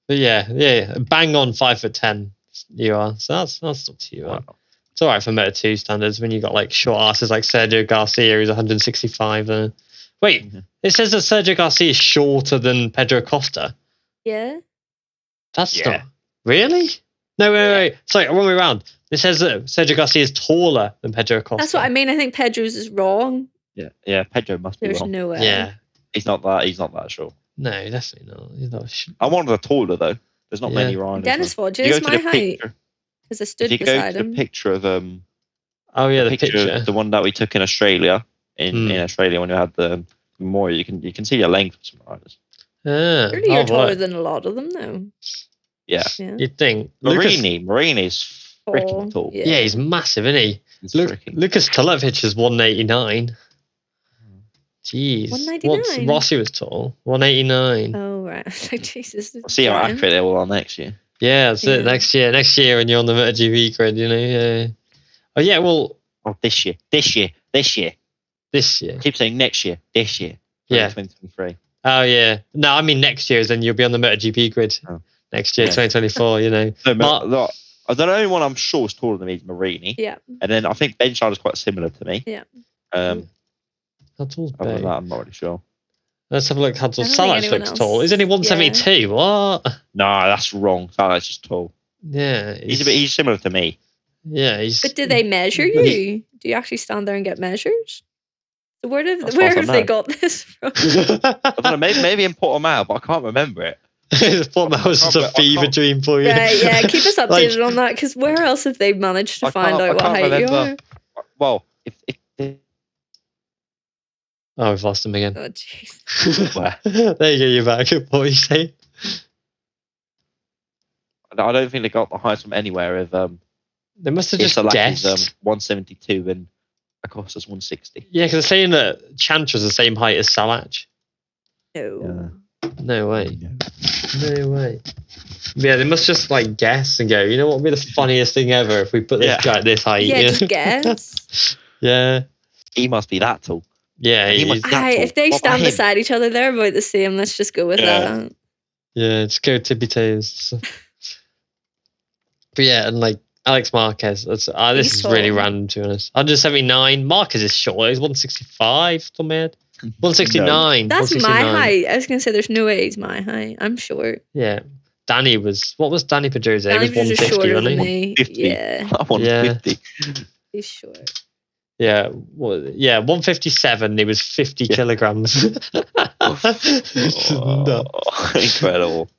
But yeah. Bang on 5'10" you are. So that's not too bad. Wow. It's alright for Moto2 standards when you got like short asses like Sergio Garcia who's 165 there. Wait, Mhm. it says that Sergio Garcia is shorter than Pedro Acosta. Yeah. That's Yeah. not really? No, wait. Sorry, wrong way around. It says that Sergio Garcia is taller than Pedro Acosta. That's what I mean. I think Pedro's is wrong. Yeah, Pedro must be There's wrong. no way. Yeah. He's not that short. No, definitely not. He's not I'm one of the taller though. There's not Yeah. many riders. Dennis though. Fodge If you is go to my the height picture- because I If stood you go beside to the him. picture of Oh yeah, the picture. the one that we took in Australia, in Australia when we had the memorial, you can see the length of some riders. Ah, Surely you're oh, taller right. than a lot of them, though. Yeah, Yeah. You'd think. Lucas, Marini's freaking tall. yeah, he's massive, isn't he? He's freaking. Lucas Tolevich is 189. Jeez. 199? Rossi was tall. 189. Oh right. I was like, Jesus. We'll see how giant. accurate they all are next year. Yeah, that's it. Yeah. Next year when you're on the MotoGP grid, you know. Yeah. Oh yeah, well, Oh, this year. this year. I keep saying next year. This year. Yeah. 2023. Oh yeah. No, I mean next year, then you'll be on the MotoGP grid Oh. next year, Yeah. 2024. You know. No, Mark- no, The only one I'm sure is taller than me is Marini. Yeah. And then I think Ben Shine is quite similar to me. Yeah. How tall's other than Bay? that, I'm not really sure. Let's have a look. How tall I don't think Salax anyone looks else- tall. He's only 172. What? No, that's wrong. That's just tall. Yeah. He's similar to me. Yeah. He's. But did they measure you? Do you actually stand there and get measures? So where As far as I have they know. got this from? I don't know. Maybe in Portimao, but I can't remember it. thought that was just a fever dream for you. Right, yeah, keep us Like- updated on that, because where else have they managed to I find can't- out I what can't height you remember. are? Well, if Oh, we've lost him again. Oh, jeez. Where? There you go. You're back. What were you saying? I don't think they got the height from anywhere. If They must have if just Salak is guessed. 172 and Acosta's 160. Yeah, because they're saying that Chantra's the same height as Salach. No. No way. No way. Yeah, they must just like guess and go, you know what would be the funniest thing ever if we put this Yeah. guy at this height? Yeah, you know? just guess. Yeah. He must be that tall. Yeah, He must he's- be that tall. If they What about stand him? beside each other, they're about the same. Let's just go with Yeah. that. yeah, just go tippy toes. But yeah, and like Alex Marquez, this He's is really tall. random to be honest. 179. Marquez is short. He's 165. Top of my head. 169. That's my 169. height. I was going to say, there's no way he's my height. I'm short. Yeah. Danny was. What was Danny Pedrosa? He Danny was was just 150, shorter wasn't than he? me. 50. Yeah, 150. he's short. Yeah. Well, yeah. 157. He was 50 Yeah. kilograms. Oh, incredible.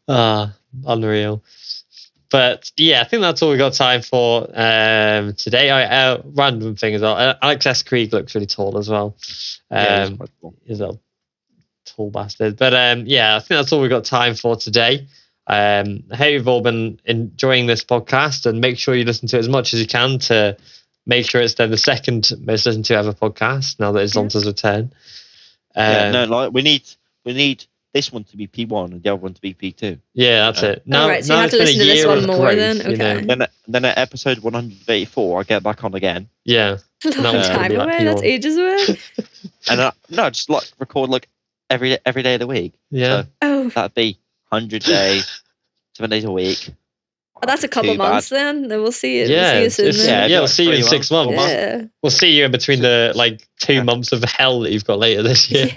Unreal. But yeah, I think that's all we got time for today. Random thing as well. Alex S. Krieg looks really tall as well. Yeah, he's quite cool. He's a tall bastard. But yeah, I think that's all we got time for today. I hope you've all been enjoying this podcast, and make sure you listen to it as much as you can to make sure it's then the second most listened to ever podcast now that it's Yeah. Zonta's return. Yeah, no, like we need this one to be P1 and the other one to be P2. Yeah, that's it. Now, Alright, so you now have it's to been a listen to this year one of more growth, then? you know. Okay. Then at episode 184, I get back on again, Yeah. Long That one's gonna time be like away. That's P1. ages away. and no, just like record like every day of the week. Yeah. So Oh, that'd be 100 days, 7 days a week. that's a couple Too months bad. then. Then we'll see you. Yeah, We'll see you soon. yeah, then. it'd be we'll like see you in 3 6 months, months. 4 months. Yeah. We'll see you in between the like 2 months of hell that you've got later this year.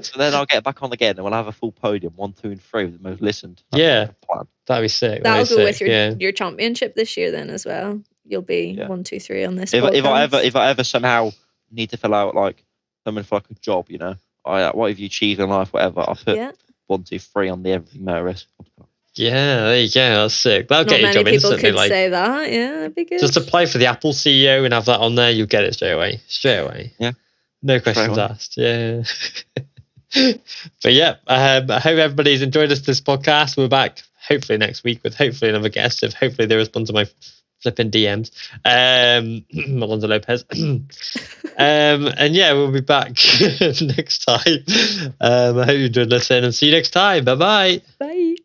So then I'll get back on again and we'll have a full podium, 1, 2, and 3, the most listened. That's Yeah. the plan. That'd be sick. That'll That'd go be with sick, yeah. your championship this year then as well. You'll be Yeah. 1, 2, 3 on this. If podcast. I ever somehow need to fill out like something for like a job, you know, what have you achieved in life, whatever, I'll put Yeah. 1, 2, 3 on the Every Motorist podcast. Yeah, there you go. That's sick. That'll Not get you a many job people instantly. could Like, say that. Yeah, that'd be good. just apply for the Apple CEO and have that on there. You'll get it straight away. Straight away. Yeah. No questions away. asked. Yeah. But yeah, I hope everybody's enjoyed this podcast. We're back hopefully next week with hopefully another guest. If hopefully they respond to my flipping DMs. Alonso Lopez. And yeah, we'll be back next time. I hope you enjoyed listening and see you next time. Bye bye. Bye.